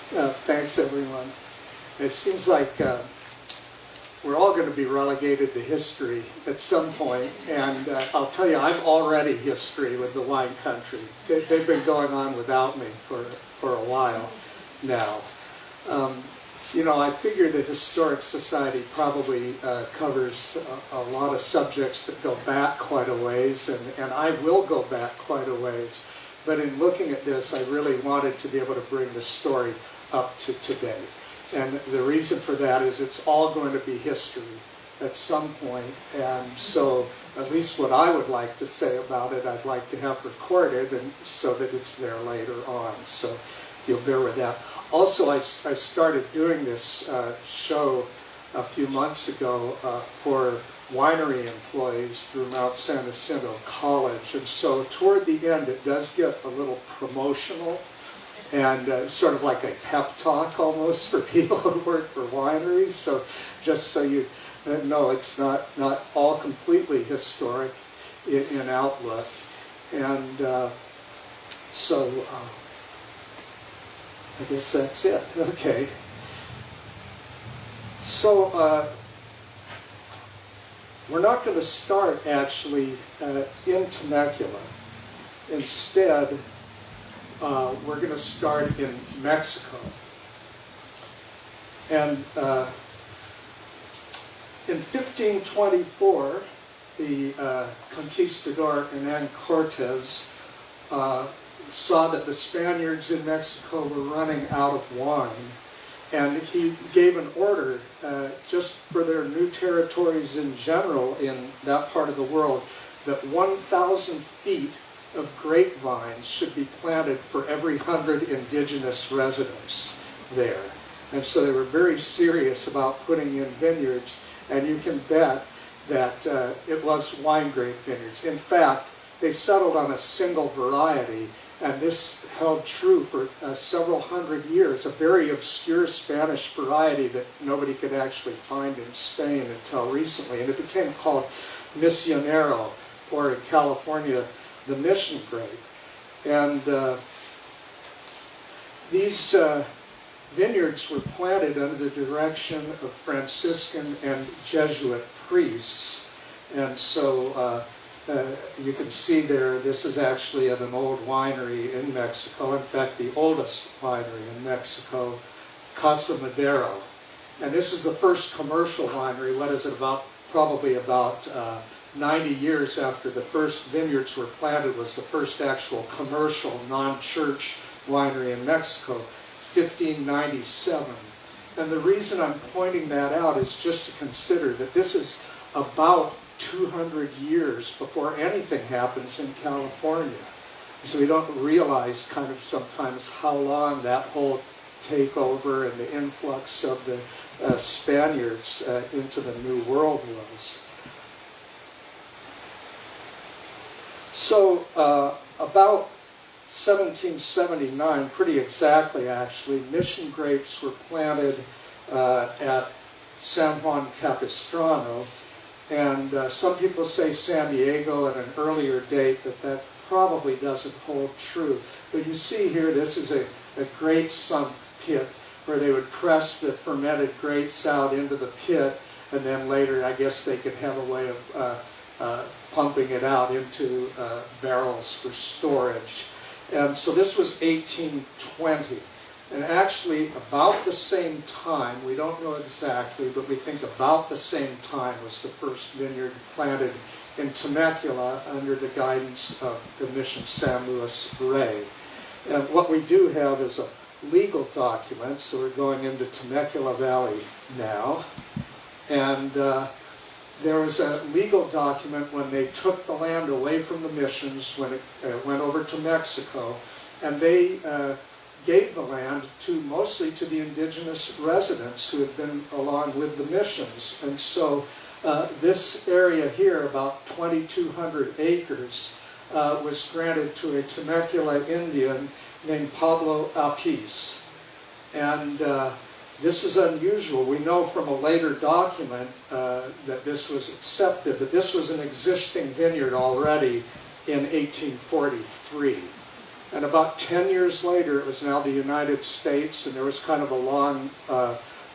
Thanks, everyone. It seems like we're all going to be relegated to history at some point, and I'll tell you, I'm already history with the wine country. They've been going on without me for a while now. You know, I figure the Historic Society probably covers a lot of subjects that go back quite a ways, and I will go back quite a ways. But in looking at this, I really wanted to be able to bring the story up to today. And the reason for that is it's all going to be history at some point. And so at least what I would like to say about it, I'd like to have recorded and so that it's there later on. So if you'll bear with that. Also, I started doing this show a few months ago for winery employees through Mount San Jacinto College. And so toward the end, it does get a little promotional and sort of like a pep talk almost for people who work for wineries. So just so you know, it's not all completely historic in outlook. And so I guess that's it. Okay. So we're not going to start actually in Temecula. Instead, we're going to start in Mexico. And in 1524, the conquistador Hernán Cortés saw that the Spaniards in Mexico were running out of wine, and he gave an order just for their new territories in general in that part of the world that 1,000 feet of grapevines should be planted for every 100 indigenous residents there. And so they were very serious about putting in vineyards, and you can bet that it was wine grape vineyards. In fact, they settled on a single variety, and this held true for several hundred years, a very obscure Spanish variety that nobody could actually find in Spain until recently. And it became called Misionero, or in California, the mission grape. And these vineyards were planted under the direction of Franciscan and Jesuit priests. And so you can see there, this is actually at an old winery in Mexico. In fact, the oldest winery in Mexico, Casa Madero. And this is the first commercial winery. What is it, probably about 90 years after the first vineyards were planted was the first actual commercial non-church winery in Mexico, 1597. And the reason I'm pointing that out is just to consider that this is about 200 years before anything happens in California. So we don't realize kind of sometimes how long that whole takeover and the influx of the Spaniards into the New World was. So about 1779, pretty exactly actually, mission grapes were planted at San Juan Capistrano. And some people say San Diego at an earlier date, but that probably doesn't hold true. But you see here, this is a grape sump pit where they would press the fermented grapes out into the pit, and then later I guess they could have a way of pumping it out into barrels for storage. And so this was 1820. And actually, about the same time, we don't know exactly, but we think about the same time was the first vineyard planted in Temecula under the guidance of the Mission San Luis Rey. And what we do have is a legal document, so we're going into Temecula Valley now. And there was a legal document when they took the land away from the missions, when it went over to Mexico, and they gave the land mostly to the indigenous residents who had been along with the missions. And so this area here, about 2,200 acres, was granted to a Temecula Indian named Pablo Apis. And this is unusual. We know from a later document that this was accepted, but this was an existing vineyard already in 1843. And about 10 years later, it was now the United States, and there was kind of a long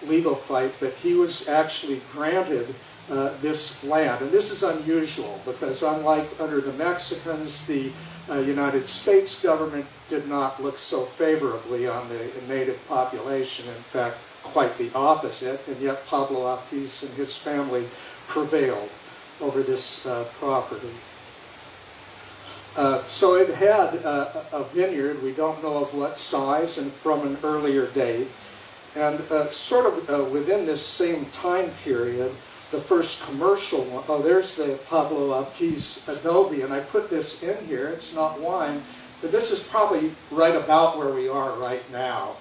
legal fight, but he was actually granted this land. And this is unusual because unlike under the Mexicans, the United States government did not look so favorably on the native population. In fact, quite the opposite, and yet Pablo Apis and his family prevailed over this property. So it had a vineyard, we don't know of what size, and from an earlier date. And sort of within this same time period, the first commercial one, oh, there's the Pablo Apis adobe, and I put this in here, it's not wine, but this is probably right about where we are right now,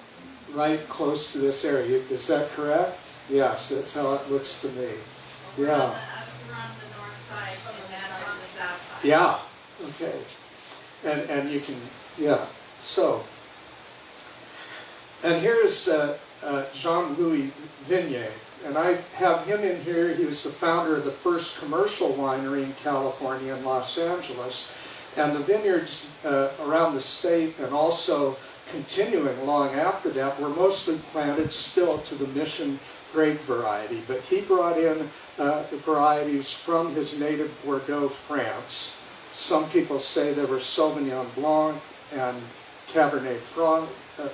right close to this area. Is that correct? Yes, that's how it looks to me. We're Yeah. on the north side, and that's on the south side. Yeah, okay. And you can, yeah, so. And here's Jean-Louis Vignier. And I have him in here. He was the founder of the first commercial winery in California and Los Angeles. And the vineyards around the state and also continuing long after that were mostly planted still to the Mission grape variety. But he brought in varieties from his native Bordeaux, France. Some people say there were Sauvignon Blanc and Cabernet Franc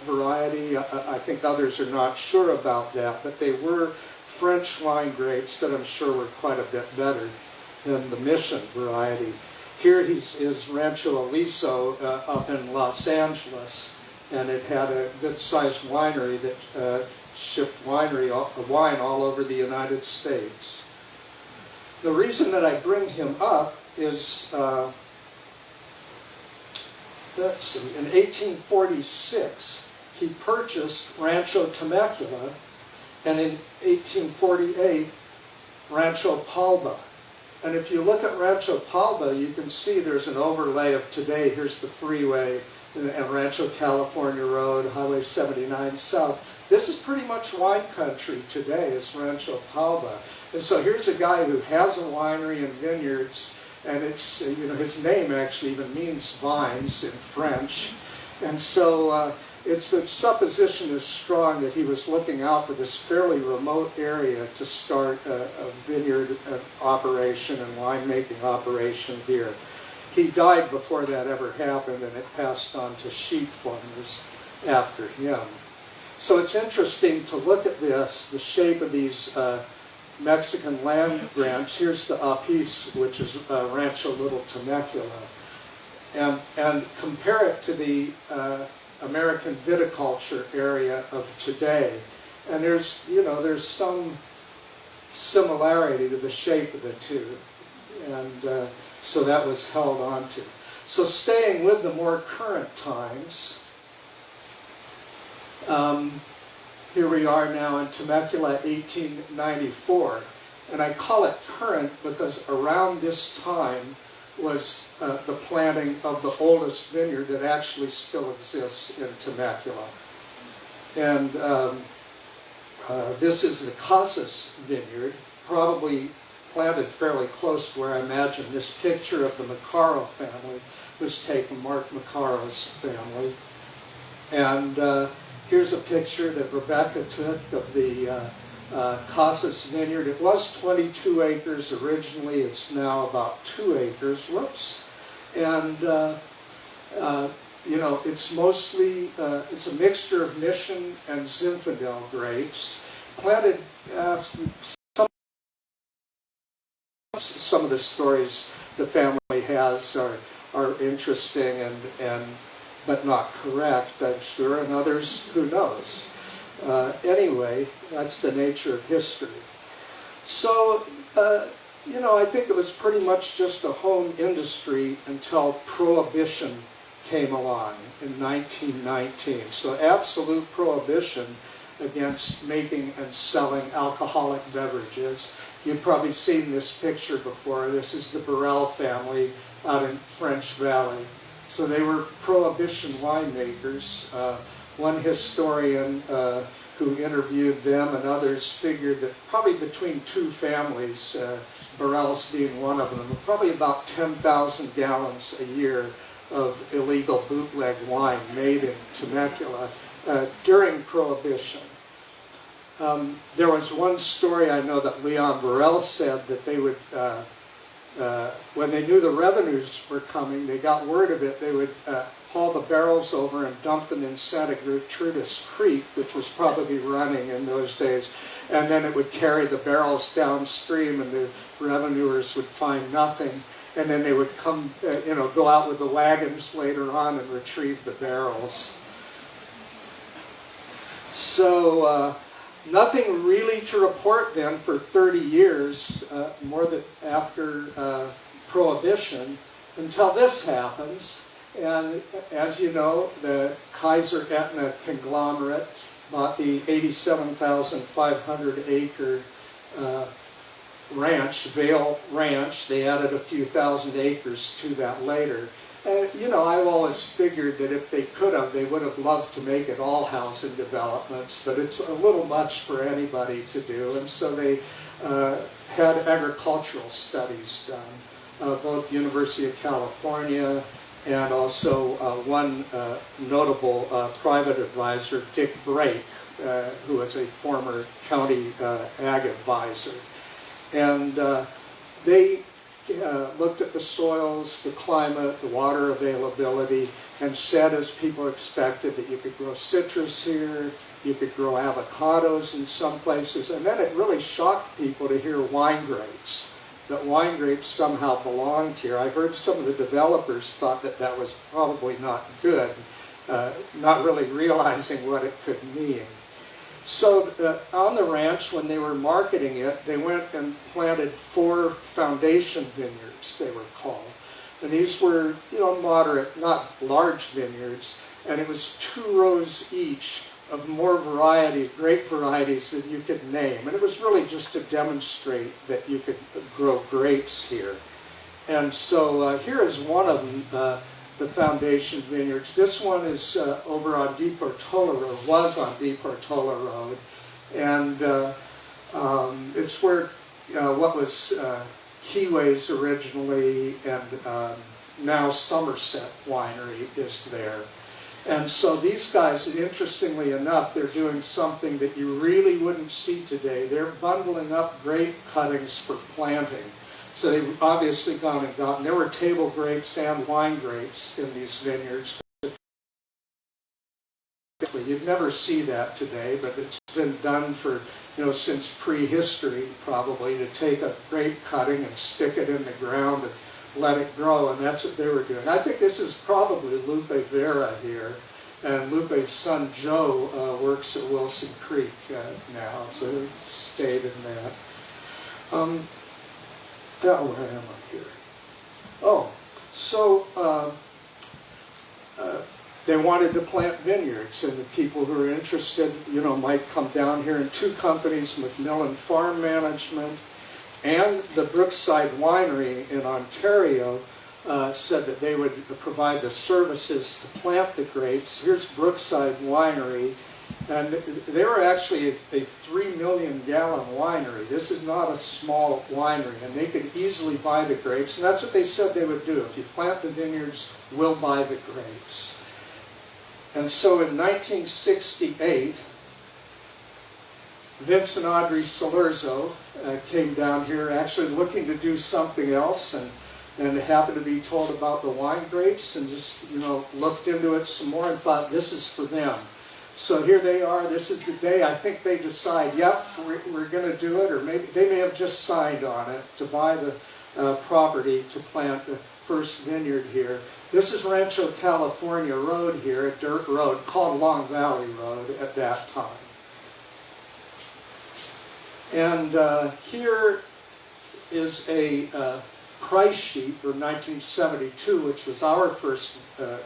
variety. I think others are not sure about that, but they were French wine grapes that I'm sure were quite a bit better than the Mission variety. Here is Rancho Aliso up in Los Angeles, and it had a good-sized winery that shipped wine all over the United States. The reason that I bring him up is, let's see, in 1846, he purchased Rancho Temecula, and in 1848, Rancho Palma. And if you look at Rancho Palma, you can see there's an overlay of today. Here's the freeway and Rancho California Road, Highway 79 South. This is pretty much wine country today, is Rancho Palma. And so here's a guy who has a winery and vineyards, and it's, his name actually even means vines in French. And so it's the supposition is strong that he was looking out to this fairly remote area to start a vineyard operation and winemaking operation here. He died before that ever happened, and it passed on to sheep farmers after him. So it's interesting to look at this, the shape of these Mexican land grants. Here's the Apis, which is Rancho Little Temecula, and compare it to the American viticulture area of today. And there's some similarity to the shape of the two. And so that was held on to. So staying with the more current times, here we are now in Temecula, 1894. And I call it current because around this time was the planting of the oldest vineyard that actually still exists in Temecula. And this is the Casas vineyard, probably planted fairly close to where I imagine this picture of the Maccaro family was taken, Mark Maccaro's family. And here's a picture that Rebecca took of the Casas vineyard. It was 22 acres originally. It's now about 2 acres. Whoops. And it's mostly it's a mixture of Mission and Zinfandel grapes. Planted. Some of the stories the family has are interesting and but not correct, I'm sure, and others, who knows. Anyway, that's the nature of history. So, I think it was pretty much just a home industry until Prohibition came along in 1919. So absolute prohibition against making and selling alcoholic beverages. You've probably seen this picture before. This is the Burrell family out in French Valley. So they were Prohibition winemakers. One historian who interviewed them and others figured that probably between two families, Burrell's being one of them, probably about 10,000 gallons a year of illegal bootleg wine made in Temecula during Prohibition. There was one story I know that Leon Burrell said that they would, when they knew the revenues were coming, they got word of it, they would haul the barrels over and dump them in Santa Gertrudis Creek, which was probably running in those days, and then it would carry the barrels downstream and the revenuers would find nothing, and then they would come, go out with the wagons later on and retrieve the barrels. So nothing really to report then for 30 years, more than after Prohibition, until this happens. And as you know, the Kaiser Aetna conglomerate bought the 87,500 acre ranch, Vale Ranch. They added a few thousand acres to that later. And, I've always figured that if they could have, they would have loved to make it all housing developments, but it's a little much for anybody to do. And so they had agricultural studies done, both University of California and also one notable private advisor, Dick Brake, who was a former county ag advisor. And they looked at the soils, the climate, the water availability, and said, as people expected, that you could grow citrus here, you could grow avocados in some places, and then it really shocked people to hear wine grapes, that wine grapes somehow belonged here. I heard some of the developers thought that that was probably not good, not really realizing what it could mean. So on the ranch, when they were marketing it, they went and planted 4 foundation vineyards, they were called. And these were, moderate, not large vineyards, and it was 2 rows each of more varieties, grape varieties that you could name. And it was really just to demonstrate that you could grow grapes here. And so here is one of them, the foundation vineyards. This one is over on De Portola Road, was on De Portola Road, and it's where what was Keyways originally, and now Somerset Winery is there. And so these guys, interestingly enough, they're doing something that you really wouldn't see today. They're bundling up grape cuttings for planting. So they've obviously gone and gotten, there were table grapes and wine grapes in these vineyards. You'd never see that today, but it's been done for, since prehistory probably, to take a grape cutting and stick it in the ground and let it grow, and that's what they were doing. I think this is probably Lupe Vera here, and Lupe's son Joe works at Wilson Creek now, so he stayed in that. Now, where am I here? Oh, so they wanted to plant vineyards, and the people who are interested, might come down here. And 2 companies, Macmillan Farm Management and the Brookside Winery in Ontario, said that they would provide the services to plant the grapes. Here's Brookside Winery, and they were actually a 3 million gallon winery. This is not a small winery, and they could easily buy the grapes, and that's what they said they would do. If you plant the vineyards, we'll buy the grapes. And so in 1968, Vince and Audrey Salurzo came down here actually looking to do something else, and happened to be told about the wine grapes, and just looked into it some more and thought, this is for them. So here they are. This is the day I think they decide, yep, we're going to do it, or maybe they may have just signed on it to buy the property to plant the first vineyard here. This is Rancho California Road here, a dirt road called Long Valley Road at that time. And here is a price sheet for 1972, which was our first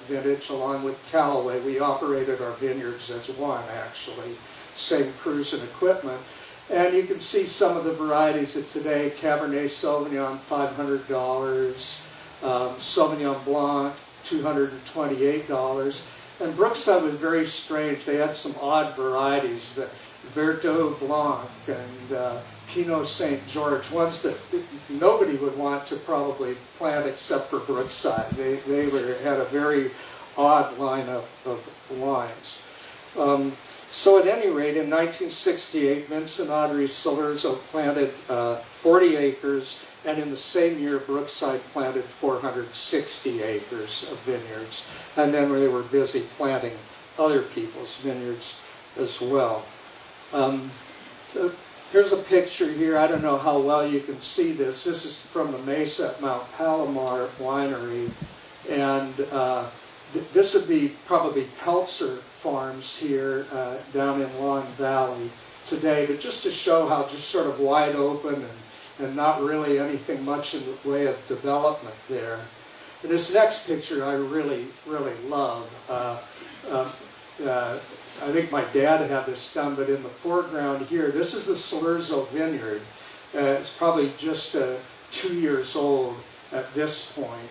vintage, along with Callaway. We operated our vineyards as one, actually, same crews and equipment. And you can see some of the varieties of today. Cabernet Sauvignon, $500. Sauvignon Blanc, $228. And Brookside was very strange. They had some odd varieties, the Verdot Blanc and Pinot St. George, ones that nobody would want to probably plant except for Brookside. They had a very odd lineup of wines. So at any rate, in 1968, Vincent Audrey Solerzo planted 40 acres, and in the same year, Brookside planted 460 acres of vineyards. And then they were busy planting other people's vineyards as well. So here's a picture here. I don't know how well you can see this. This is from the Mesa at Mount Palomar Winery. And this would be probably Peltzer Farms here down in Long Valley today. But just to show how just sort of wide open and not really anything much in the way of development there. And this next picture I really, really love. I think my dad had this done, but in the foreground here, this is the Solerzo Vineyard. It's probably just 2 years old at this point,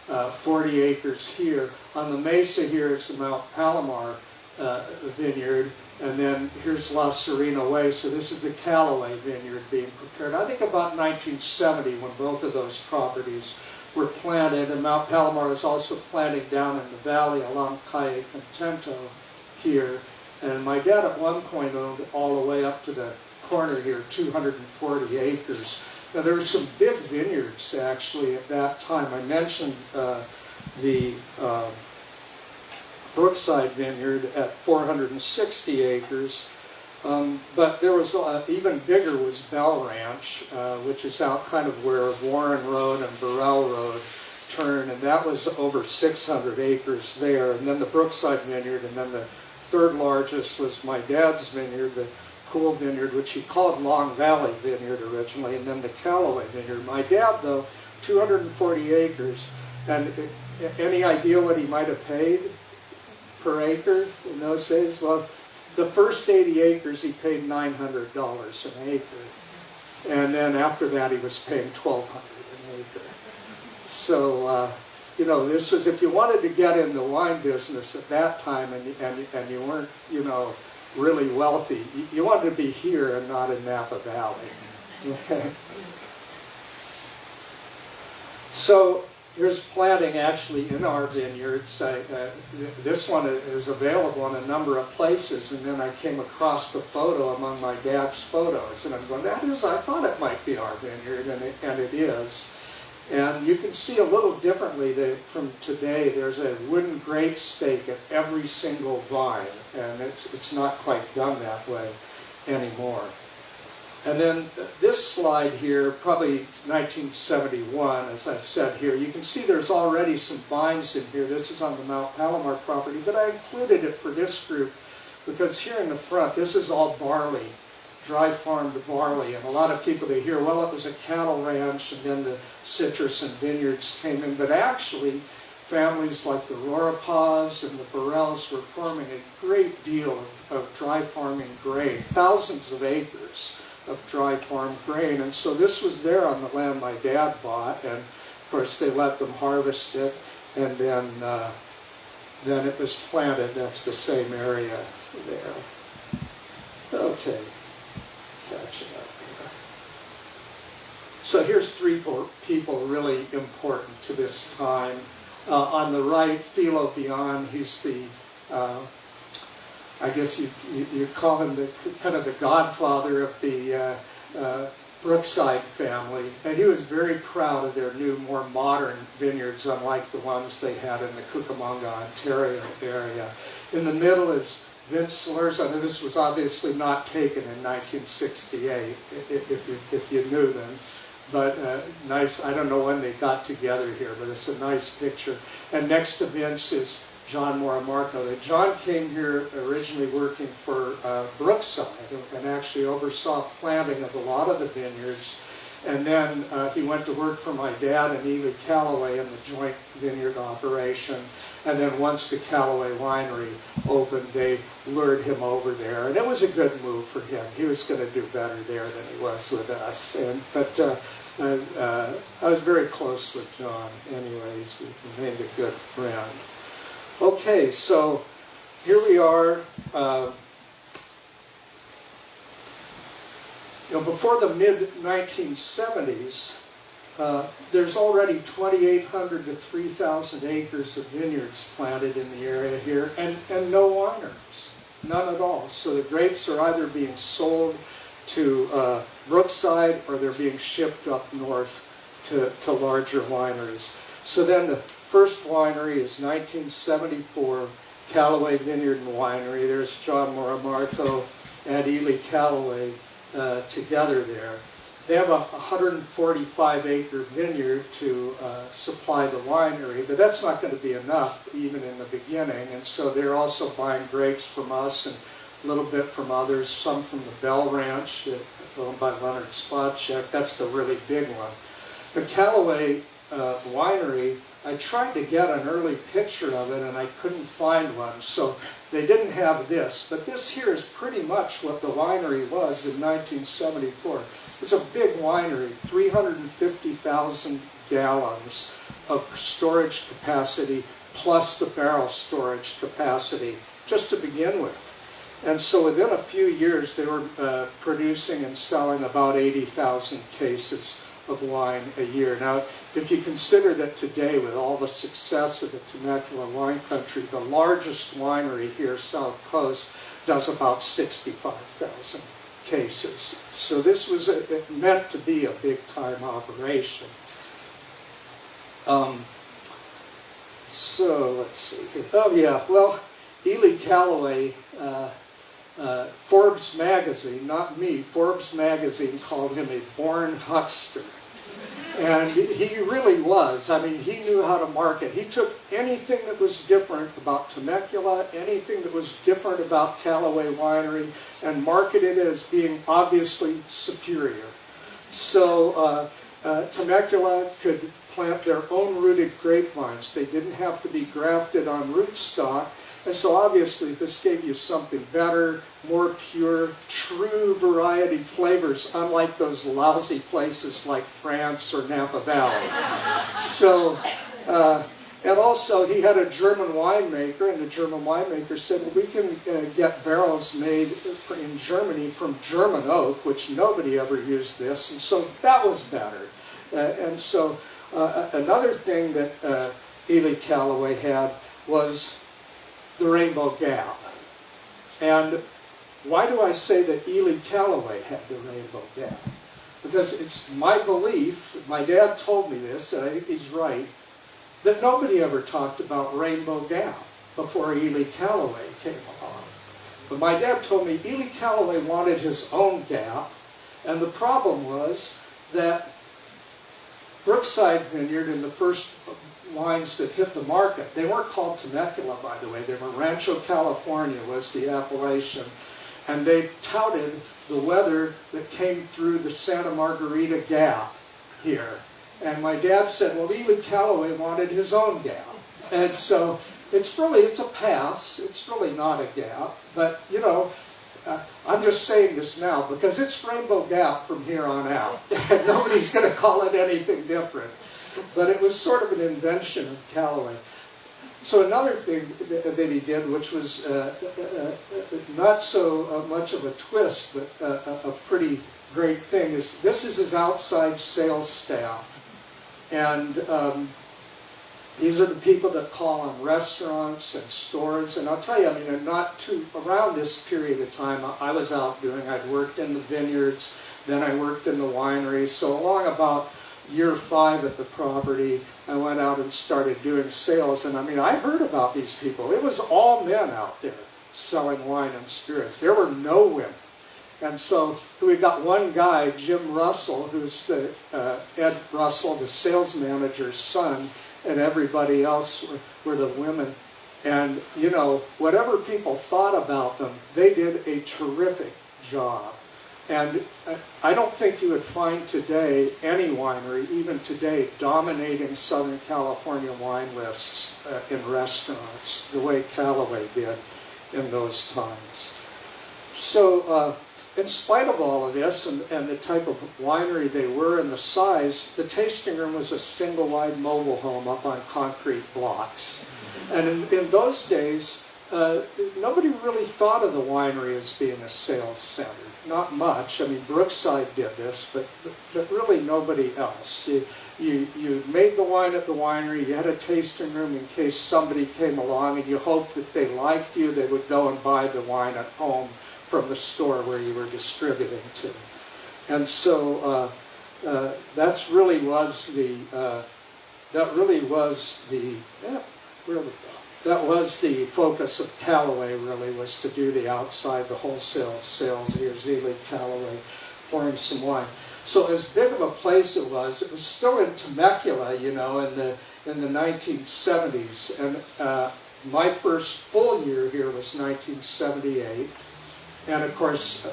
40 acres here. On the mesa here is the Mount Palomar Vineyard, and then here's La Serena Way, so this is the Callaway Vineyard being prepared. I think about 1970 when both of those properties were planted, and Mount Palomar is also planting down in the valley along Calle Contento here. And my dad at one point owned all the way up to the corner here, 240 acres. Now there were some big vineyards actually at that time. I mentioned the Brookside Vineyard at 460 acres. But there was even bigger was Bell Ranch, which is out kind of where Warren Road and Burrell Road turn, and that was over 600 acres there. And then the Brookside Vineyard, and then the third largest was my dad's vineyard, the Poole Vineyard, which he called Long Valley Vineyard originally, and then the Callaway Vineyard. My dad, though, 240 acres, and any idea what he might have paid per acre in those days? Well, the first 80 acres he paid $900 an acre, and then after that he was paying $1,200 an acre. So you know, this was, if you wanted to get in the wine business at that time and you weren't, you know, really wealthy, you wanted to be here and not in Napa Valley. Okay. So here's planting actually in our vineyards. This one is available in a number of places, and then I came across the photo among my dad's photos, and I'm going, that is, I thought it might be our vineyard, and it is. And you can see a little differently from today. There's a wooden grape stake at every single vine, and it's not quite done that way anymore. And then this slide here, probably 1971, as I said here, you can see there's already some vines in here. This is on the Mount Palomar property, but I included it for this group because here in the front, this is all barley, dry farmed barley. And a lot of people, they hear, well, it was a cattle ranch and then the citrus and vineyards came in. But actually, families like the Roripas and the Burrells were forming a great deal of dry farming grain, thousands of acres of dry farm grain. And so this was there on the land my dad bought, and of course they let them harvest it, and then it was planted. That's the same area there. Okay, catching up here. So here's three people really important to this time. On the right, Philo Bion, he's the I guess you call him the kind of the godfather of the Brookside family. And he was very proud of their new, more modern vineyards, unlike the ones they had in the Cucamonga, Ontario area. In the middle is Vince Solerzo. Now, this was obviously not taken in 1968, if you knew them. But nice, I don't know when they got together here, but it's a nice picture. And next to Vince is John Moramarco. John came here originally working for Brookside and actually oversaw planting of a lot of the vineyards. And then he went to work for my dad and Ely Callaway in the joint vineyard operation. And then once the Callaway Winery opened, they lured him over there. And it was a good move for him. He was going to do better there than he was with us. But I was very close with John anyways. We remained a good friend. Okay, so here we are. before the mid-1970s, there's already 2,800 to 3,000 acres of vineyards planted in the area here, and no wineries, none at all. So the grapes are either being sold to Brookside or they're being shipped up north to larger wineries. So then the first winery is 1974, Callaway Vineyard and Winery. There's John Moramarco and Ely Callaway together there. They have a 145-acre vineyard to supply the winery, but that's not going to be enough even in the beginning. And so they're also buying grapes from us and a little bit from others, some from the Bell Ranch, owned by Leonard Spotcheck. That's the really big one. The Callaway Winery, I tried to get an early picture of it and I couldn't find one, so they didn't have this. But this here is pretty much what the winery was in 1974. It's a big winery, 350,000 gallons of storage capacity plus the barrel storage capacity just to begin with. And so within a few years they were producing and selling about 80,000 cases of wine a year. Now, if you consider that today, with all the success of the Temecula Wine Country, the largest winery here, South Coast, does about 65,000 cases. So this was meant to be a big-time operation. So let's see here. Oh yeah, well, Ely Callaway, Forbes magazine, not me, Forbes magazine called him a born huckster. And he really was. I mean, he knew how to market. He took anything that was different about Temecula, anything that was different about Callaway Winery, and marketed it as being obviously superior. So Temecula could plant their own rooted grapevines. They didn't have to be grafted on rootstock. And so obviously this gave you something better, more pure, true variety flavors, unlike those lousy places like France or Napa Valley. So, and also he had a German winemaker, and the German winemaker said, well, we can get barrels made in Germany from German oak, which nobody ever used this, and so that was better. And so another thing that Ely Callaway had was the Rainbow Gap. And why do I say that Ely Callaway had the Rainbow Gap? Because it's my belief, my dad told me this, and I think he's right, that nobody ever talked about Rainbow Gap before Ely Callaway came along. But my dad told me Ely Callaway wanted his own gap, and the problem was that Brookside Vineyard in the first wines that hit the market, they weren't called Temecula, by the way, they were Rancho California was the appellation, and they touted the weather that came through the Santa Margarita Gap here. And my dad said, well, Ely Callaway wanted his own gap. And so it's a pass, it's really not a gap, but you know, I'm just saying this now because it's Rainbow Gap from here on out. Nobody's going to call it anything different. But it was sort of an invention of Callaway. So another thing that he did, which was not so much of a twist, but a pretty great thing, is this is his outside sales staff. And these are the people that call on restaurants and stores. And I'll tell you, I mean, around this period of time, I was out I'd worked in the vineyards, then I worked in the winery. So along about year 5 at the property, I went out and started doing sales. And I mean, I heard about these people. It was all men out there selling wine and spirits. There were no women. And so we got one guy, Jim Russell, who's the Ed Russell, the sales manager's son, and everybody else were the women. And, you know, whatever people thought about them, they did a terrific job. And I don't think you would find today any winery, even today, dominating Southern California wine lists in restaurants the way Callaway did in those times. So in spite of all of this and the type of winery they were and the size, the tasting room was a single-wide mobile home up on concrete blocks. And in those days, nobody really thought of the winery as being a sales center. Not much. I mean, Brookside did this, but really nobody else. You made the wine at the winery, you had a tasting room in case somebody came along, and you hoped that they liked you, they would go and buy the wine at home from the store where you were distributing to. And so that really was the focus of Callaway, really, was to do the outside, the wholesale sales. Here's Ely Callaway pouring some wine. So as big of a place it was still in Temecula, you know, in the 1970s. And my first full year here was 1978. And of course,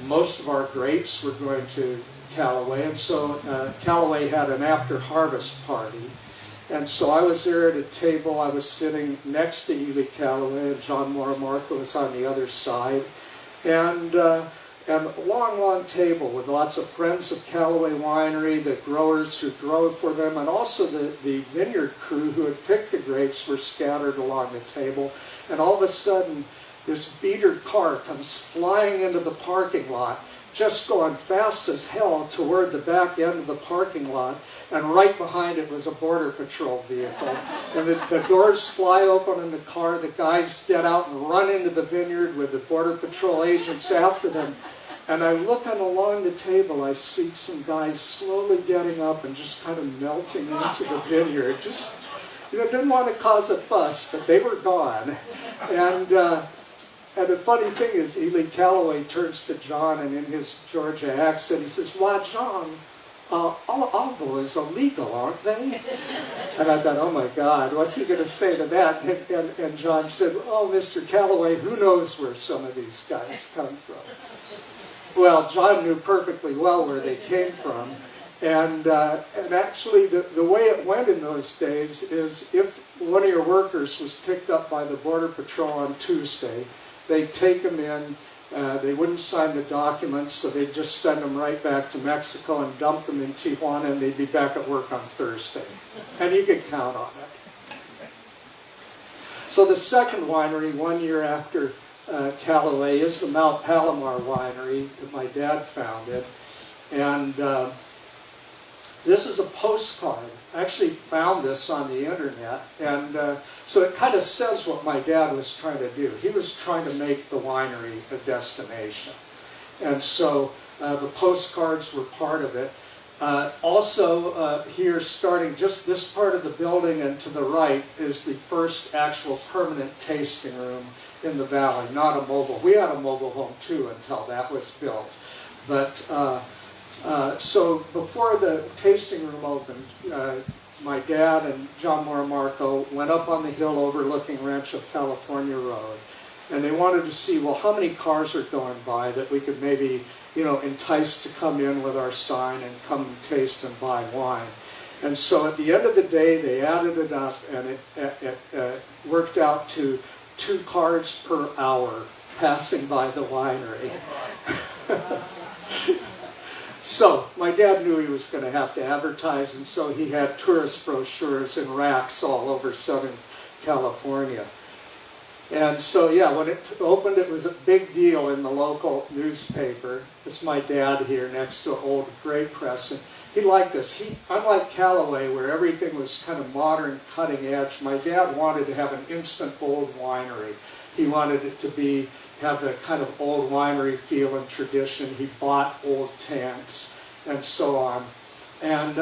most of our grapes were going to Callaway. And so Callaway had an after-harvest party. And so I was there at a table. I was sitting next to Ely Callaway, and John Moramarco was on the other side. And a long table with lots of friends of Callaway Winery, the growers who grow for them, and also the vineyard crew who had picked the grapes were scattered along the table. And all of a sudden, this beater car comes flying into the parking lot, just going fast as hell toward the back end of the parking lot, and right behind it was a Border Patrol vehicle. And the doors fly open in the car, the guys get out and run into the vineyard with the Border Patrol agents after them. And I'm looking along the table, I see some guys slowly getting up and just kind of melting into the vineyard. Just, you know, didn't want to cause a fuss, but they were gone. And the funny thing is, Ely Callaway turns to John, and in his Georgia accent, he says, "Why, John, olive is illegal, aren't they?" And I thought, oh my God, what's he going to say to that? And John said, "Oh, Mr. Callaway, who knows where some of these guys come from?" Well, John knew perfectly well where they came from. And actually, the way it went in those days is if one of your workers was picked up by the Border Patrol on Tuesday, they'd take them in, they wouldn't sign the documents, so they'd just send them right back to Mexico and dump them in Tijuana, and they'd be back at work on Thursday. And you could count on it. So the second winery, 1 year after Callaway, is the Mount Palomar Winery that my dad founded. And this is a postcard. I actually found this on the internet, and so it kind of says what my dad was trying to do. He was trying to make the winery a destination. And so the postcards were part of it. Also, here, starting just this part of the building and to the right, is the first actual permanent tasting room in the valley, not a mobile. We had a mobile home too until that was built. But so before the tasting room opened, my dad and John Moramarco went up on the hill overlooking Rancho California Road, and they wanted to see, well, how many cars are going by that we could maybe, you know, entice to come in with our sign and come and taste and buy wine. And so at the end of the day, they added it up, and it worked out to 2 cars per hour passing by the winery. So my dad knew he was going to have to advertise, and so he had tourist brochures and racks all over Southern California. And so, yeah, when it opened, it was a big deal in the local newspaper. It's my dad here next to an old grape press, and he liked this. Unlike Callaway, where everything was kind of modern, cutting edge, my dad wanted to have an instant old winery. He wanted it to have the kind of old winery feel and tradition. He bought old tanks and so on. And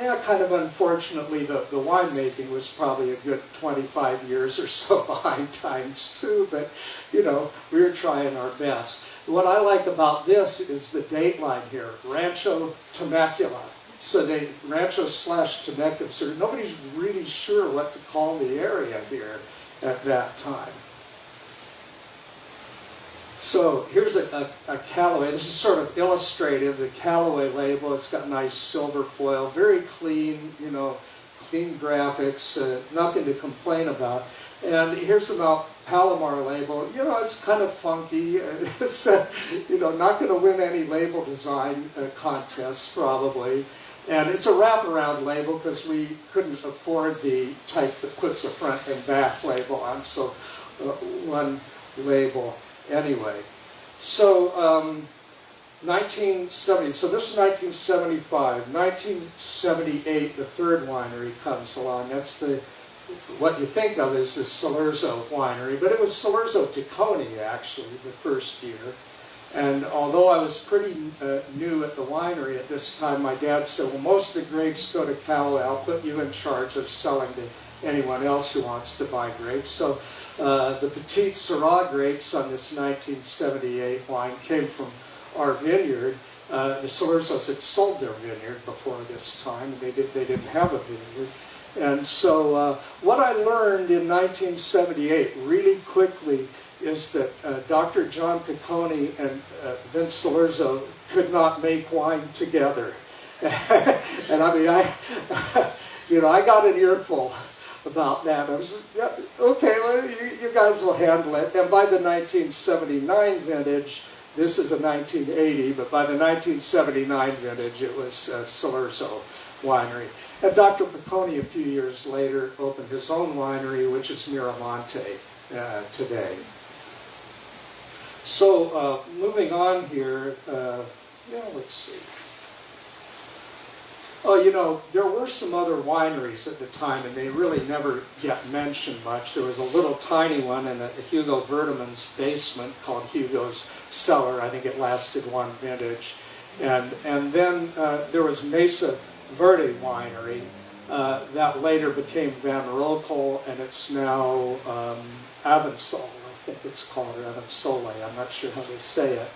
yeah, kind of unfortunately, the winemaking was probably a good 25 years or so behind times too, but you know, we were trying our best. What I like about this is the date line here, Rancho Temecula. So Rancho/Temecula, so nobody's really sure what to call the area here at that time. So here's a Callaway. This is sort of illustrative. The Callaway label, it's got nice silver foil, very clean, you know, clean graphics, nothing to complain about. And here's the Mount Palomar label. You know, it's kind of funky. It's, you know, not going to win any label design contests probably. And it's a wraparound label because we couldn't afford the type that puts a front and back label on, so one label anyway. So 1970, so this is 1975. 1978, the third winery comes along. That's what you think of as the Salurzo winery, but it was Salurzo Ticoni actually the first year. And although I was pretty new at the winery at this time, my dad said, well, most of the grapes go to Callaway. I'll put you in charge of selling to anyone else who wants to buy grapes. So the Petite Syrah grapes on this 1978 wine came from our vineyard. The Salurzos had sold their vineyard before this time. They didn't have a vineyard. And so what I learned in 1978 really quickly is that Dr. John Piccone and Vince Salurzo could not make wine together. And I mean, I got an earful about that. I was just, yeah, okay, well, you guys will handle it. And by the 1979 vintage, this is a 1980, but by the 1979 vintage, it was Salurzo Winery. And Dr. Piccone, a few years later, opened his own winery, which is Miramonte today. So moving on here, let's see. Oh, there were some other wineries at the time, and they really never get mentioned much. There was a little tiny one in Hugo Verdeman's basement called Hugo's Cellar. I think it lasted one vintage. And then there was Mesa Verde Winery that later became Van Rokel, and it's now Avensol. I think it's called, or Avensole. I'm not sure how they say it.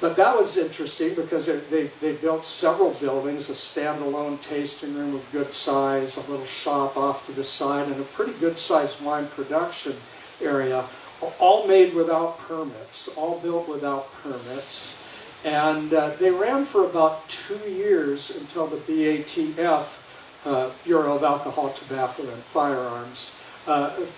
But that was interesting because they built several buildings, a standalone tasting room of good size, a little shop off to the side, and a pretty good sized wine production area, all made without permits, all built without permits. And they ran for about 2 years until the BATF, Bureau of Alcohol, Tobacco, and Firearms,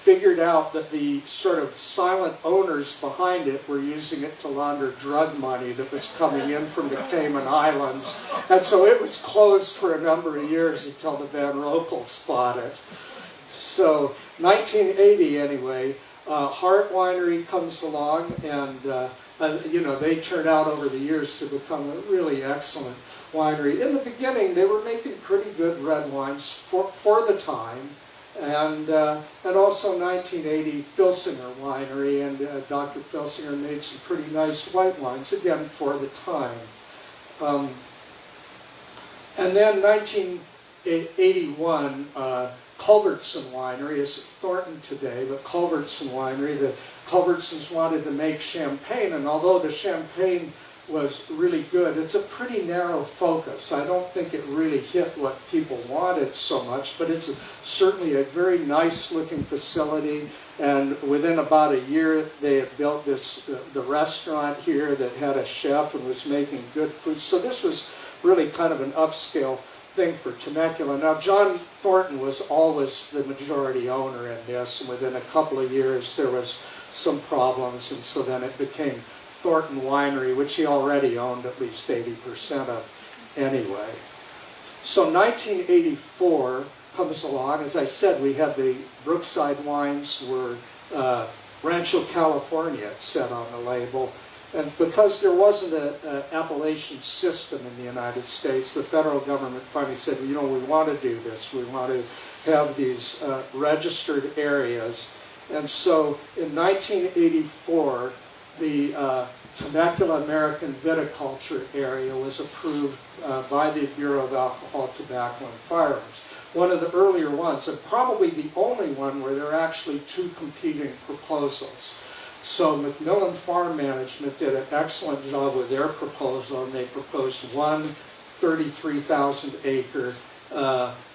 figured out that the sort of silent owners behind it were using it to launder drug money that was coming in from the Cayman Islands. And so it was closed for a number of years until the Van Rokels bought it. So 1980 anyway, Hart Winery comes along, and they turned out over the years to become a really excellent winery. In the beginning, they were making pretty good red wines for the time. And also 1980 Filsinger Winery, and Dr. Filsinger made some pretty nice white wines, again, for the time. And then 1981, Culbertson Winery is Thornton today, but Culbertson Winery, the Culbertsons wanted to make champagne, and although the champagne was really good, it's a pretty narrow focus. I don't think it really hit what people wanted so much, but it's certainly a very nice looking facility, and within about a year they had built the restaurant here that had a chef and was making good food. So this was really kind of an upscale thing for Temecula. Now John Thornton was always the majority owner in this, and within a couple of years there was some problems, and so then it became Thornton Winery, which he already owned at least 80% of anyway. So 1984 comes along. As I said, we had the Brookside wines were Rancho California set on the label. And because there wasn't an appellation system in the United States, the federal government finally said, we want to do this. We want to have these registered areas. And so in 1984, the Temecula American Viticulture area was approved by the Bureau of Alcohol, Tobacco, and Firearms. One of the earlier ones, and probably the only one where there are actually two competing proposals. So Macmillan Farm Management did an excellent job with their proposal, and they proposed one 33,000 acre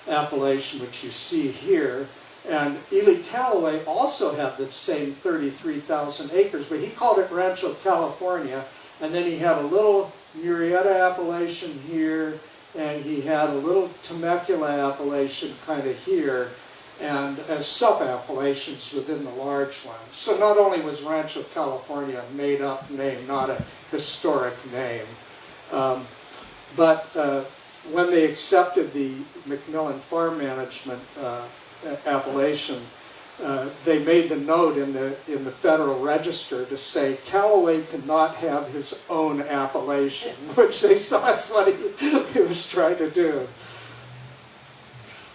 appellation, which you see here. And Ely Callaway also had the same 33,000 acres, but he called it Rancho California, and then he had a little Murrieta appellation here, and he had a little Temecula appellation kind of here, and as sub-appellations within the large one. So not only was Rancho California a made-up name, not a historic name, but when they accepted the Macmillan Farm Management appellation, they made the note in the Federal Register to say Callaway cannot have his own appellation, which they saw that's what he was trying to do.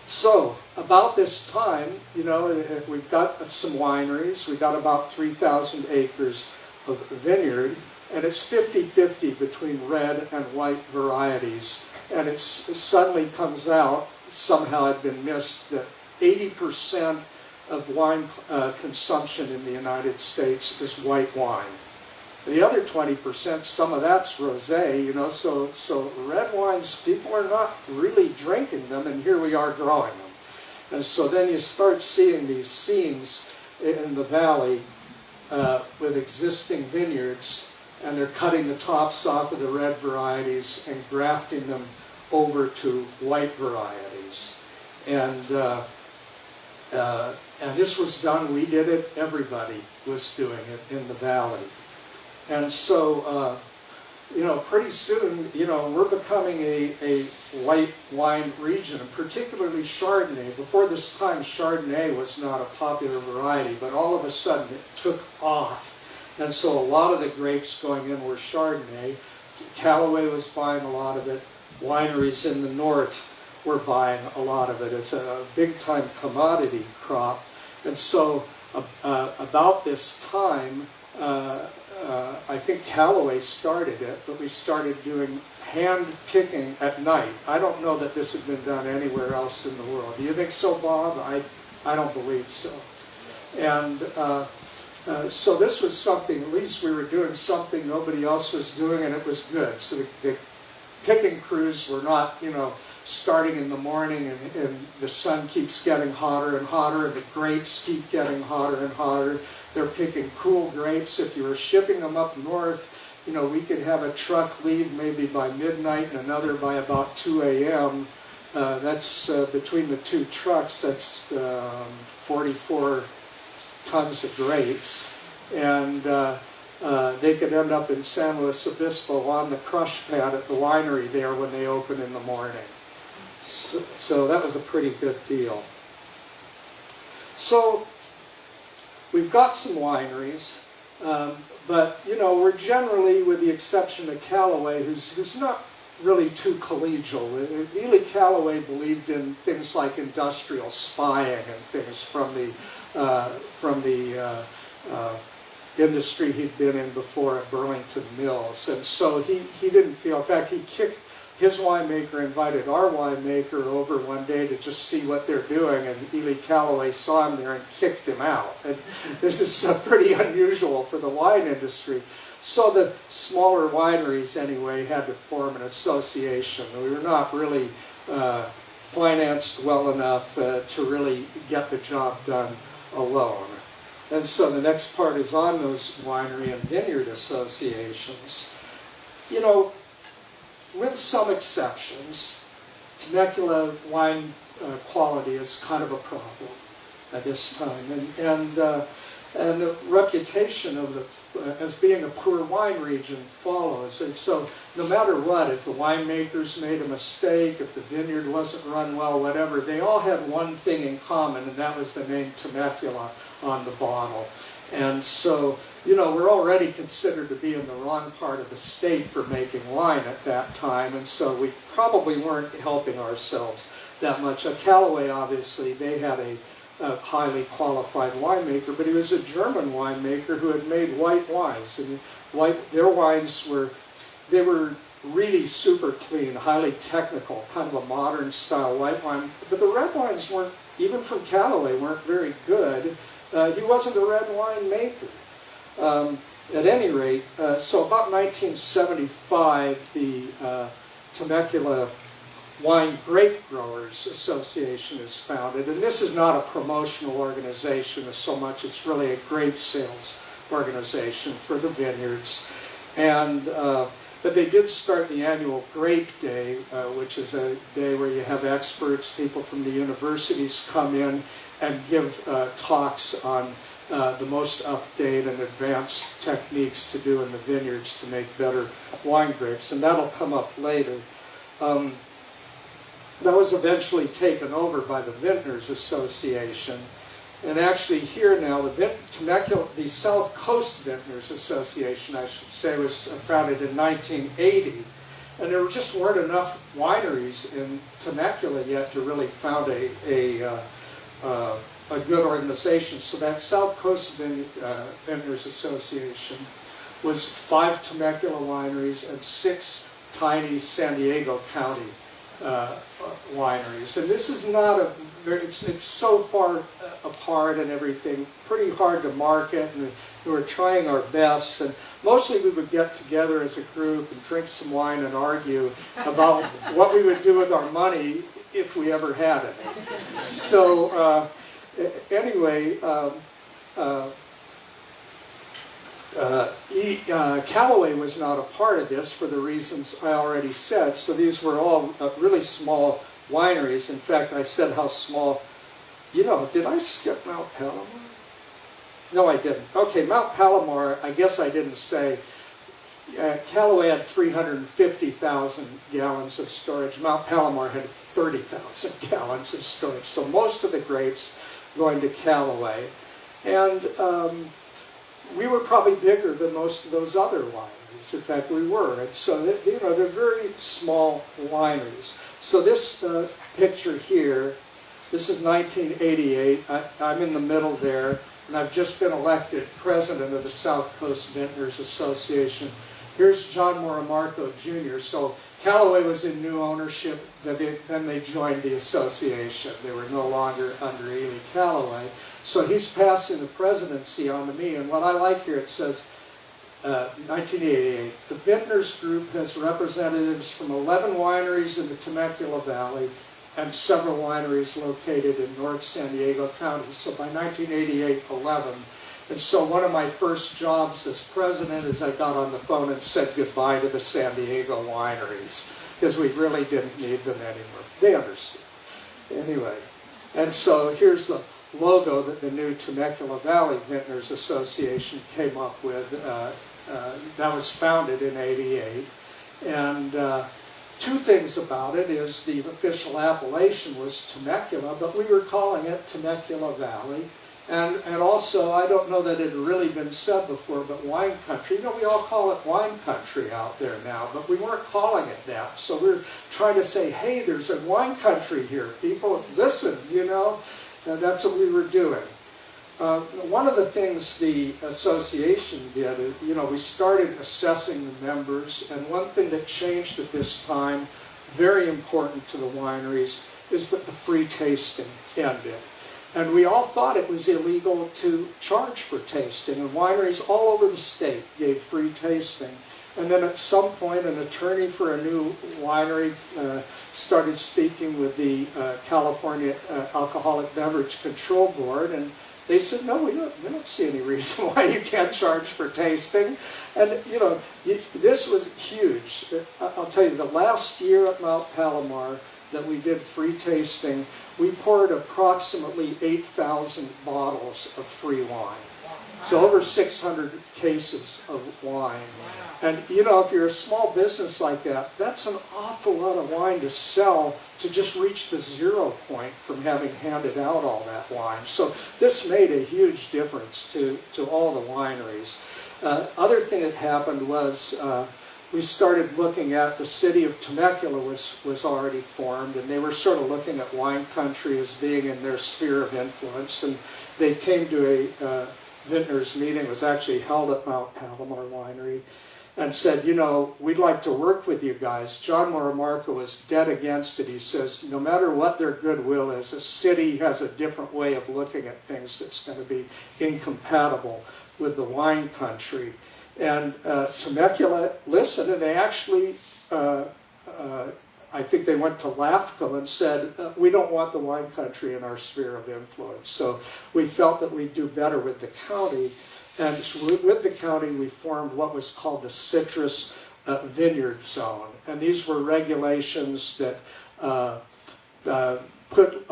So about this time, you know, we've got some wineries. We've got about 3,000 acres of vineyard, and it's 50-50 between red and white varieties. And it suddenly comes out, somehow had been missed, that 80% of wine consumption in the United States is white wine. The other 20%, some of that's rosé, you know, so red wines, people are not really drinking them, and here we are growing them. And so then you start seeing these scenes in the valley with existing vineyards, and they're cutting the tops off of the red varieties and grafting them over to white varieties. And this was done, we did it, everybody was doing it in the valley. And so, you know, pretty soon, you know, we're becoming a white wine region, and particularly Chardonnay. Before this time, Chardonnay was not a popular variety, but all of a sudden it took off. And so a lot of the grapes going in were Chardonnay. Callaway was buying a lot of it. Wineries in the north were buying a lot of it. It's a big-time commodity crop. And so about this time, I think Callaway started it, but we started doing hand picking at night. I don't know that this had been done anywhere else in the world. Do you think so, Bob? I don't believe so. And so this was something, at least we were doing something nobody else was doing, and it was good. So the picking crews were not, you know, starting in the morning and the sun keeps getting hotter and hotter, and the grapes keep getting hotter and hotter. They're picking cool grapes. If you were shipping them up north, you know, we could have a truck leave maybe by midnight and another by about 2 a.m. That's between the two trucks, that's 44 tons of grapes. And they could end up in San Luis Obispo on the crush pad at the winery there when they open in the morning. So that was a pretty good deal. So we've got some wineries, but you know, we're generally, with the exception of Callaway, who's not really too collegial. Ely Callaway believed in things like industrial spying and things from the industry he'd been in before at Burlington Mills, and so he didn't feel. In fact, he kicked. His winemaker invited our winemaker over one day to just see what they're doing, and Ely Callaway saw him there and kicked him out. And this is pretty unusual for the wine industry. So the smaller wineries, anyway, had to form an association. We were not really financed well enough to really get the job done alone. And so the next part is on those winery and vineyard associations. You know, with some exceptions, Temecula wine quality is kind of a problem at this time, and the reputation of as being a poor wine region follows. And so, no matter what, if the winemakers made a mistake, if the vineyard wasn't run well, whatever, they all had one thing in common, and that was the name Temecula on the bottle. And so, you know, we're already considered to be in the wrong part of the state for making wine at that time, and so we probably weren't helping ourselves that much. Callaway, obviously, they had a highly qualified winemaker, but he was a German winemaker who had made white wines, and their wines were really super clean, highly technical, kind of a modern style white wine. But the red wines weren't, even from Callaway, weren't very good. He wasn't a red wine maker. At any rate, so about 1975, the Temecula Wine Grape Growers Association is founded, and this is not a promotional organization as so much, it's really a grape sales organization for the vineyards. And but they did start the annual Grape Day, which is a day where you have experts, people from the universities come in and give talks on the most up-to-date and advanced techniques to do in the vineyards to make better wine grapes, and that'll come up later. That was eventually taken over by the Vintners Association. And actually here now, the South Coast Vintners Association, I should say, was founded in 1980. And there just weren't enough wineries in Temecula yet to really found a good organization. So that South Coast Vintners Association was 5 Temecula wineries and 6 tiny San Diego County wineries. And this is not a very, it's so far apart and everything, pretty hard to market, and we were trying our best. And mostly we would get together as a group and drink some wine and argue about what we would do with our money if we ever had it. So anyway, Callaway was not a part of this for the reasons I already said. So these were all really small wineries. In fact, I said how small. You know, did I skip Mount Palomar? No, I didn't. Okay, Mount Palomar, I guess I didn't say. Callaway had 350,000 gallons of storage. Mount Palomar had 30,000 gallons of storage. So most of the grapes going to Callaway. And we were probably bigger than most of those other wineries. In fact, we were. And so, you know, they're very small wineries. So this picture here, this is 1988. I'm in the middle there, and I've just been elected president of the South Coast Vintners Association. Here's John Moramarco Jr. So Callaway was in new ownership, then they joined the association. They were no longer under Ely Callaway. So he's passing the presidency on to me, and what I like here, it says, 1988, the Vintners Group has representatives from 11 wineries in the Temecula Valley and several wineries located in North San Diego County. So by 1988, 11. And so one of my first jobs as president is I got on the phone and said goodbye to the San Diego wineries, because we really didn't need them anymore. They understood. Anyway, and so here's the logo that the new Temecula Valley Vintners Association came up with. That was founded in '88. And two things about it is the official appellation was Temecula, but we were calling it Temecula Valley. And also, I don't know that it had really been said before, but wine country. You know, we all call it wine country out there now, but we weren't calling it that. So we're trying to say, hey, there's a wine country here. People, listen, you know. And that's what we were doing. One of the things the association did, you know, we started assessing the members, and one thing that changed at this time, very important to the wineries, is that the free tasting ended. And we all thought it was illegal to charge for tasting, and wineries all over the state gave free tasting. And then at some point, an attorney for a new winery started speaking with the California Alcoholic Beverage Control Board, and they said, no, we don't see any reason why you can't charge for tasting. And, you know, this was huge. I'll tell you, the last year at Mount Palomar that we did free tasting, we poured approximately 8,000 bottles of free wine. So over 600 cases of wine. And, you know, if you're a small business like that, that's an awful lot of wine to sell to just reach the 0 point from having handed out all that wine. So this made a huge difference to all the wineries. Other thing that happened was we started looking at, the city of Temecula was already formed, and they were sort of looking at wine country as being in their sphere of influence. And they came to a vintners meeting. It was actually held at Mount Palomar Winery, and said, you know, we'd like to work with you guys. John Moramarco was dead against it. He says, no matter what their goodwill is, a city has a different way of looking at things that's going to be incompatible with the wine country. And Temecula listened, and they actually, I think they went to LAFCO and said, we don't want the wine country in our sphere of influence. So we felt that we'd do better with the county. And with the county, we formed what was called the Citrus Vineyard Zone. And these were regulations that put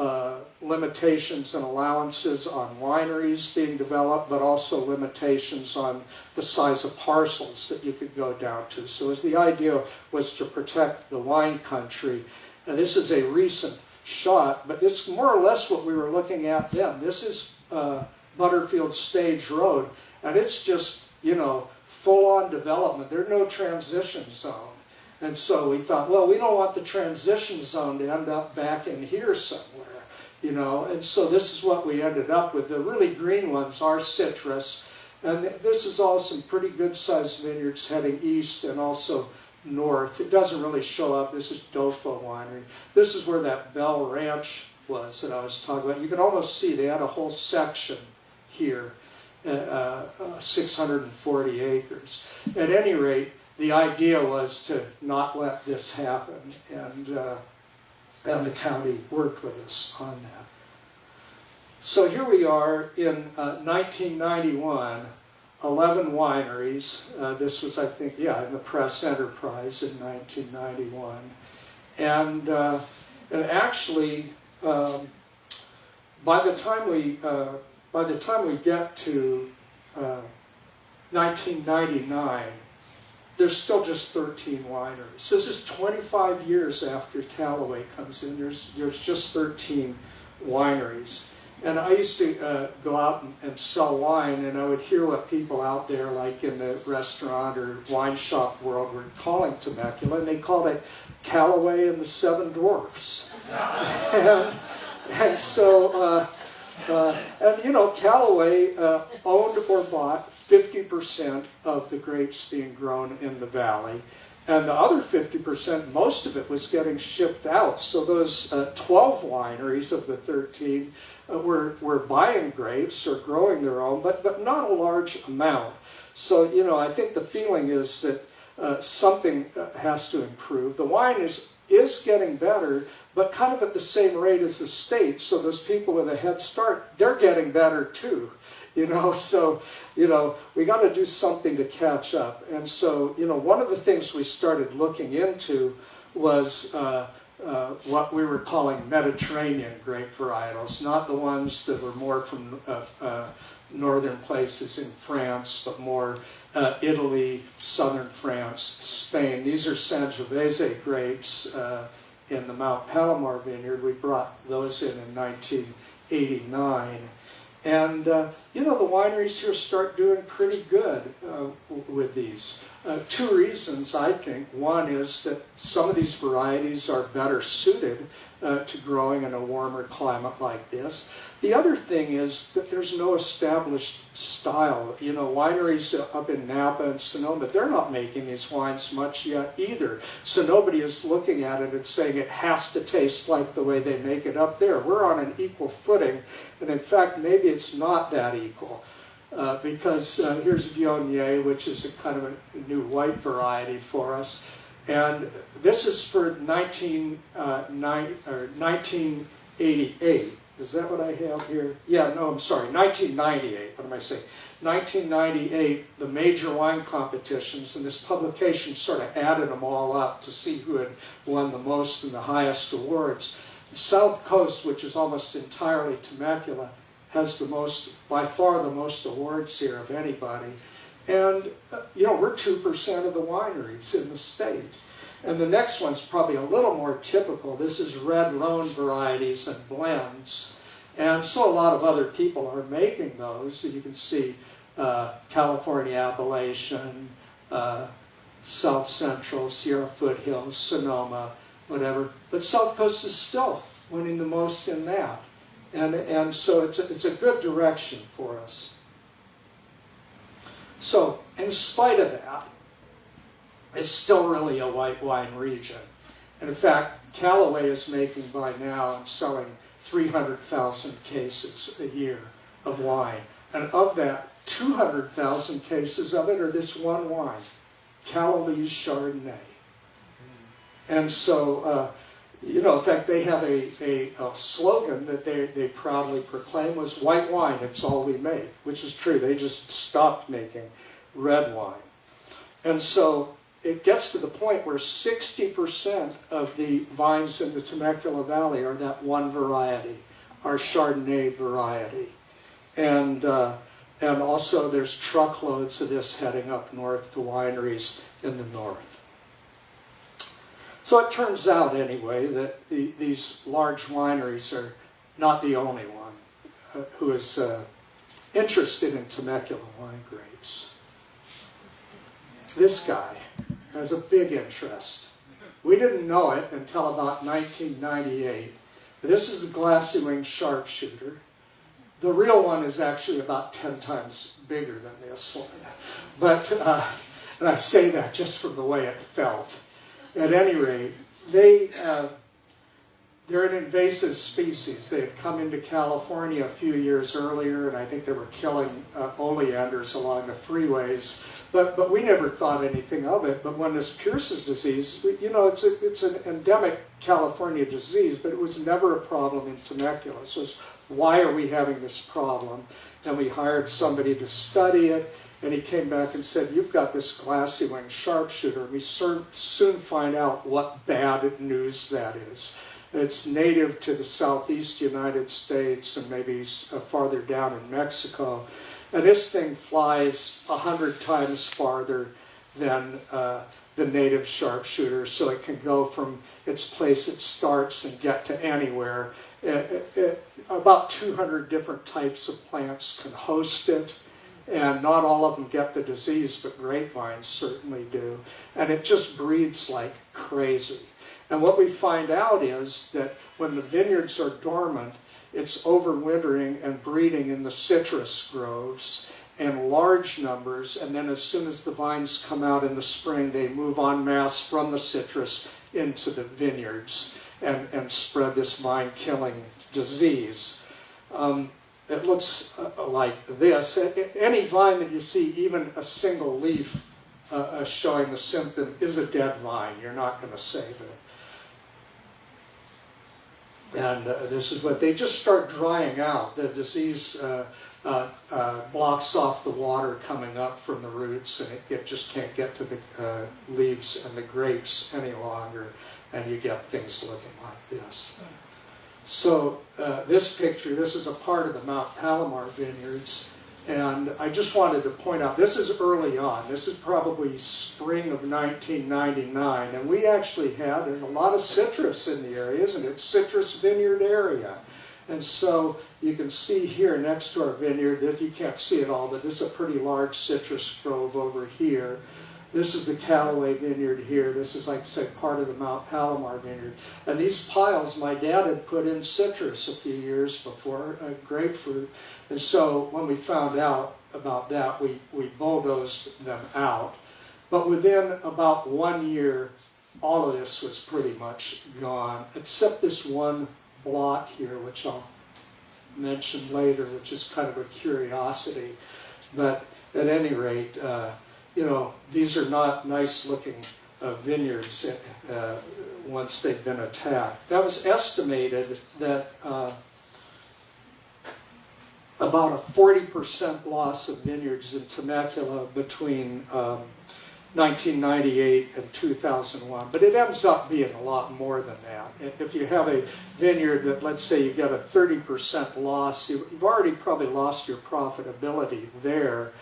limitations and allowances on wineries being developed, but also limitations on the size of parcels that you could go down to. So as the idea was to protect the wine country, Now, this is a recent shot, but it's more or less what we were looking at then. This is Butterfield Stage Road, and it's just, you know, full-on development. There's no transition zone. And so we thought, well, we don't want the transition zone to end up back in here somewhere, you know. And so this is what we ended up with. The really green ones are citrus. And this is all some pretty good-sized vineyards heading east and also north. It doesn't really show up. This is Dofo Winery. This is where that Bell Ranch was that I was talking about. You can almost see they had a whole section here, 640 acres. At any rate, the idea was to not let this happen, and the county worked with us on that. So here we are in 1991, 11 wineries. This was, I think, in the press enterprise in 1991. And actually, by the time we get to 1999, there's still just 13 wineries. This is 25 years after Callaway comes in. There's just 13 wineries. And I used to go out and sell wine, and I would hear what people out there, like in the restaurant or wine shop world, were calling Temecula, and they called it Callaway and the Seven Dwarfs. and so, you know, Callaway owned or bought 50% of the grapes being grown in the valley. And the other 50%, most of it was getting shipped out. So those 12 wineries of the 13 were buying grapes or growing their own, but not a large amount. So, you know, I think the feeling is that something has to improve. The wine is getting better, but kind of at the same rate as the state. So those people with a head start, they're getting better too. You know, so, you know, we got to do something to catch up. And so, you know, one of the things we started looking into was what we were calling Mediterranean grape varietals, not the ones that were more from northern places in France, but more Italy, southern France, Spain. These are Sangiovese grapes in the Mount Palomar vineyard. We brought those in 1989. And, you know, the wineries here start doing pretty good with these. Two reasons, I think. One is that some of these varieties are better suited to growing in a warmer climate like this. The other thing is that there's no established style. You know, wineries up in Napa and Sonoma, they're not making these wines much yet either. So nobody is looking at it and saying it has to taste like the way they make it up there. We're on an equal footing. And in fact, maybe it's not that equal. Because here's Viognier, which is a kind of a new white variety for us. And this is for 1988. Is that what I have here? Yeah, no, I'm sorry, 1998. What am I saying? 1998, the major wine competitions, and this publication sort of added them all up to see who had won the most and the highest awards. The South Coast, which is almost entirely Temecula, has the most, by far the most awards here of anybody. And, you know, we're 2% of the wineries in the state. And the next one's probably a little more typical. This is red Rhone varieties and blends. And so a lot of other people are making those. You can see California Appalachian, South Central, Sierra Foothills, Sonoma, whatever. But South Coast is still winning the most in that. And so it's a good direction for us. So in spite of that, it's still really a white wine region. And in fact, Callaway is making by now and selling 300,000 cases a year of wine. And of that, 200,000 cases of it are this one wine, Callaway's Chardonnay. And so, you know, in fact, they have a slogan that they proudly proclaim was white wine, it's all we make, which is true. They just stopped making red wine. And so it gets to the point where 60% of the vines in the Temecula Valley are that one variety, our Chardonnay variety. And also there's truckloads of this heading up north to wineries in the north. So it turns out, anyway, that these large wineries are not the only one who is interested in Temecula wine grapes. This guy has a big interest. We didn't know it until about 1998. This is a glassy-wing sharpshooter. The real one is actually about 10 times bigger than this one. But, and I say that just from the way it felt. At any rate, they're an invasive species. They had come into California a few years earlier, and I think they were killing oleanders along the freeways. But we never thought anything of it. But when this Pierce's disease, you know, it's an endemic California disease, but it was never a problem in Temecula. So why are we having this problem? And we hired somebody to study it, and he came back and said, you've got this glassy-wing sharpshooter. We soon find out what bad news that is. It's native to the southeast United States and maybe farther down in Mexico. And this thing flies 100 times farther than the native sharpshooter, so it can go from its place it starts and get to anywhere. About 200 different types of plants can host it, and not all of them get the disease, but grapevines certainly do. And it just breeds like crazy. And what we find out is that when the vineyards are dormant, it's overwintering and breeding in the citrus groves in large numbers, and then as soon as the vines come out in the spring, they move en masse from the citrus into the vineyards and spread this vine-killing disease. It looks like this. Any vine that you see, even a single leaf showing the symptom, is a dead vine. You're not going to save it. And this is what they just start drying out. The disease blocks off the water coming up from the roots, and it just can't get to the leaves and the grapes any longer, and you get things looking like this. So this picture, this is a part of the Mount Palomar vineyards, and I just wanted to point out, this is early on. This is probably spring of 1999, and we actually had a lot of citrus in the area, isn't it? Citrus vineyard area. And so you can see here next to our vineyard, that you can't see it all, but this is a pretty large citrus grove over here. This is the Callaway vineyard here. This is, like I said, part of the Mount Palomar vineyard. And these piles, my dad had put in citrus a few years before, grapefruit. And so when we found out about that, we bulldozed them out. But within about 1 year, all of this was pretty much gone, except this one block here, which I'll mention later, which is kind of a curiosity. But at any rate, you know, these are not nice-looking vineyards once they've been attacked. That was estimated that about a 40% loss of vineyards in Temecula between 1998 and 2001, but it ends up being a lot more than that. If you have a vineyard that, let's say you get a 30% loss, you've already probably lost your profitability there,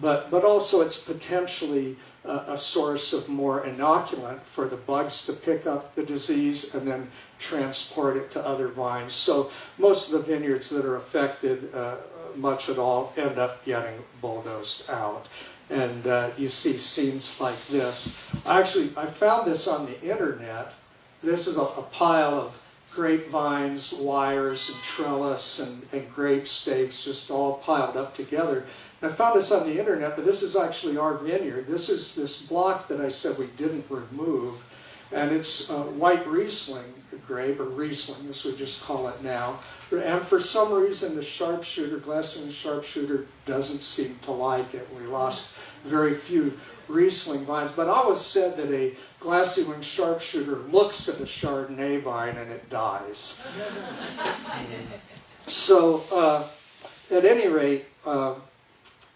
but also it's potentially a source of more inoculant for the bugs to pick up the disease and then transport it to other vines. So most of the vineyards that are affected, much at all, end up getting bulldozed out. And you see scenes like this. Actually, I found this on the internet. This is a pile of grapevines, wires, and trellis, and grape stakes, just all piled up together. And I found this on the internet, but this is actually our vineyard. This is this block that I said we didn't remove. And it's white Riesling grape, or Riesling as we just call it now. And for some reason the sharpshooter, glassy-wing sharpshooter, doesn't seem to like it. We lost very few Riesling vines, but I always said that a glassy-wing sharpshooter looks at a Chardonnay vine and it dies. So at any rate,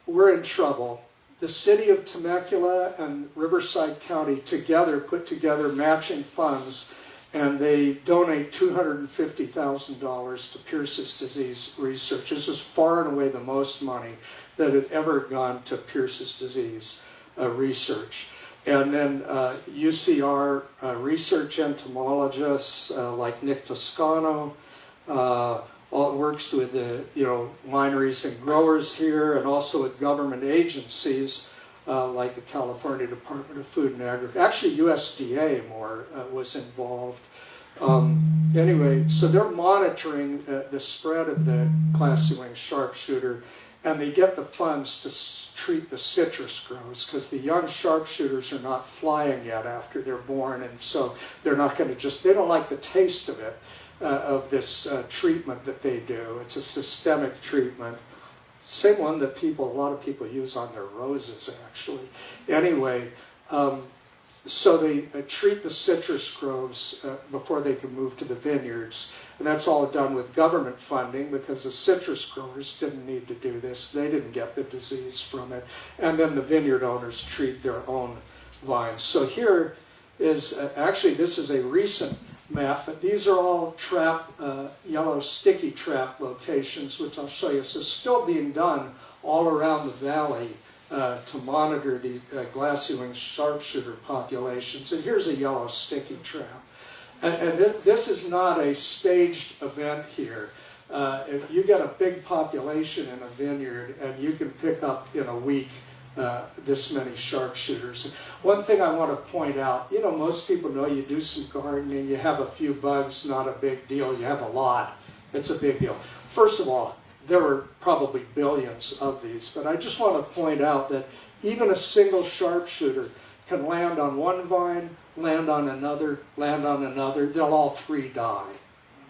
we're in trouble. The city of Temecula and Riverside County together put together matching funds, and they donate $250,000 to Pierce's disease research. This is far and away the most money that had ever gone to Pierce's disease research. And then UCR research entomologists like Nick Toscano, works with the wineries and growers here, and also at government agencies like the California Department of Food and Agriculture. Actually, USDA more was involved. Anyway, so they're monitoring the spread of the glassy-wing sharpshooter, and they get the funds to treat the citrus groves because the young sharpshooters are not flying yet after they're born, and so they're not going to they don't like the taste of it, of this treatment that they do. It's a systemic treatment. Same one that a lot of people use on their roses, actually. Anyway, so they treat the citrus groves before they can move to the vineyards. And that's all done with government funding because the citrus growers didn't need to do this. They didn't get the disease from it. And then the vineyard owners treat their own vines. So here is, actually this is a recent map, but these are all trap, yellow sticky trap locations, which I'll show you. So it's still being done all around the valley to monitor these glassy-wing sharpshooter populations. And here's a yellow sticky trap. And this is not a staged event here. If you get a big population in a vineyard, and you can pick up in a week this many sharpshooters. One thing I want to point out, most people know you do some gardening, you have a few bugs, not a big deal. You have a lot, it's a big deal. First of all, there were probably billions of these, but I just want to point out that even a single sharpshooter can land on one vine, land on another, they'll all three die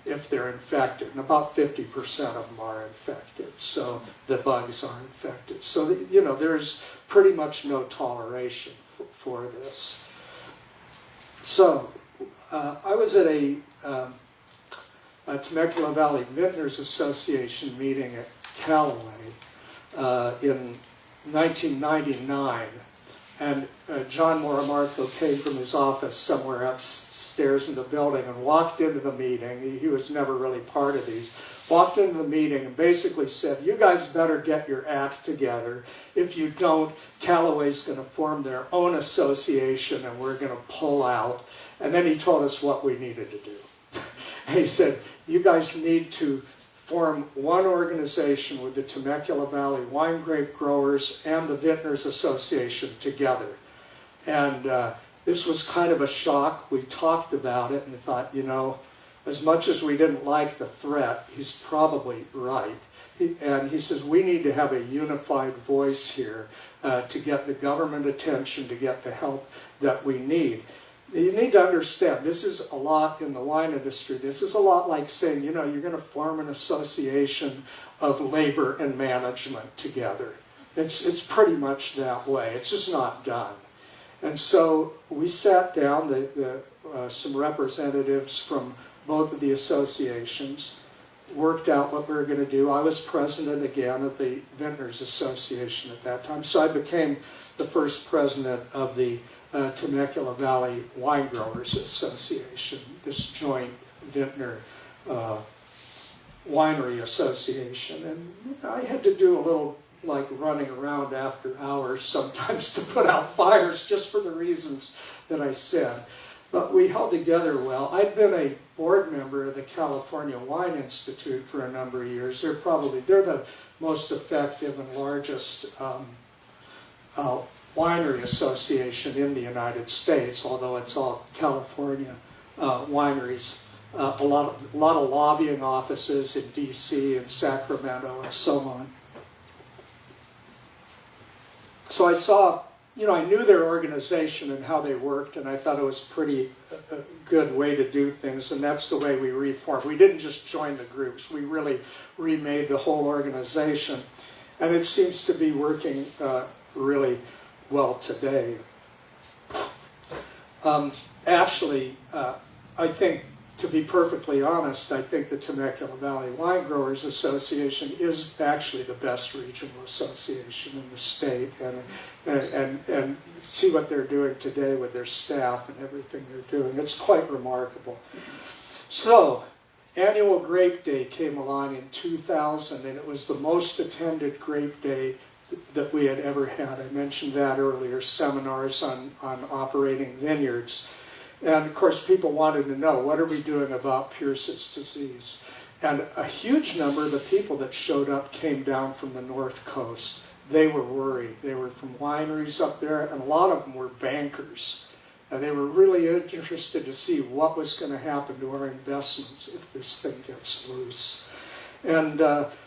if they're infected, and about 50% of them are infected, so the bugs are infected. So, there's pretty much no toleration for this. So, I was at a Temecula Valley Vintners Association meeting at Callaway in 1999, and John Morimarco came from his office somewhere upstairs in the building and walked into the meeting. He was never really part of these. Walked into the meeting and basically said, you guys better get your act together. If you don't, Callaway's going to form their own association and we're going to pull out. And then he told us what we needed to do. And he said, you guys need to form one organization with the Temecula Valley wine grape growers and the Vintners Association together. And this was kind of a shock. We talked about it and thought, as much as we didn't like the threat, he's probably right. And he says, we need to have a unified voice here to get the government attention, to get the help that we need. You need to understand, this is a lot in the wine industry. This is a lot like saying, you're going to form an association of labor and management together. It's pretty much that way. It's just not done. And so we sat down, some representatives from both of the associations, worked out what we were going to do. I was president again of the Vintners Association at that time, so I became the first president of the Temecula Valley Wine Growers Association, this joint vintner winery association. And I had to do a little like running around after hours sometimes to put out fires just for the reasons that I said. But we held together well. I'd been a board member of the California Wine Institute for a number of years. They're the most effective and largest winery association in the United States, although it's all California wineries. A lot of lobbying offices in DC and Sacramento and so on. So I saw, I knew their organization and how they worked, and I thought it was pretty a good way to do things, and that's the way we reformed. We didn't just join the groups, we really remade the whole organization, and it seems to be working really well today. Actually, I think, to be perfectly honest, I think the Temecula Valley Wine Growers Association is actually the best regional association in the state, and see what they're doing today with their staff and everything they're doing. It's quite remarkable. So, Annual Grape Day came along in 2000, and it was the most attended grape day that we had ever had. I mentioned that earlier, seminars on operating vineyards. And of course, people wanted to know, what are we doing about Pierce's disease? And a huge number of the people that showed up came down from the North Coast. They were worried. They were from wineries up there, and a lot of them were bankers. And they were really interested to see what was going to happen to our investments if this thing gets loose. And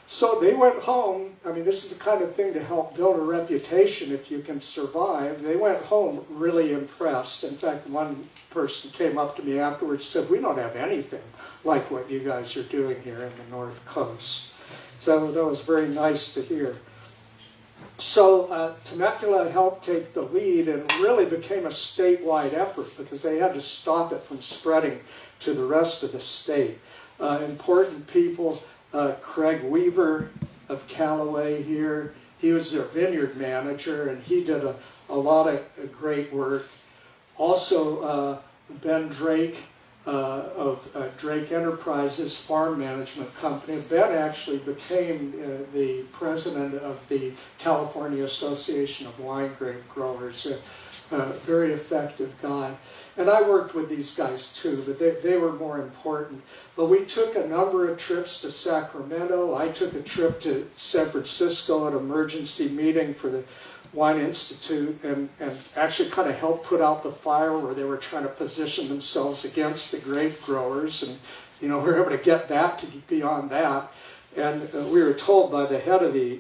so they went home. I mean, this is the kind of thing to help build a reputation if you can survive. They went home really impressed. In fact, one person came up to me afterwards and said, we don't have anything like what you guys are doing here in the North Coast. So that was very nice to hear. So Temecula helped take the lead and really became a statewide effort because they had to stop it from spreading to the rest of the state. Important people, Craig Weaver of Callaway here, he was their vineyard manager and he did a lot of great work. Also Ben Drake of Drake Enterprises Farm Management Company. Ben actually became the president of the California Association of Wine Grape Growers, a very effective guy. And I worked with these guys too, but they were more important. But we took a number of trips to Sacramento. I took a trip to San Francisco, an emergency meeting for the Wine Institute, and actually kind of helped put out the fire where they were trying to position themselves against the grape growers. And, you know, we were able to get back to beyond that. And we were told by the head of the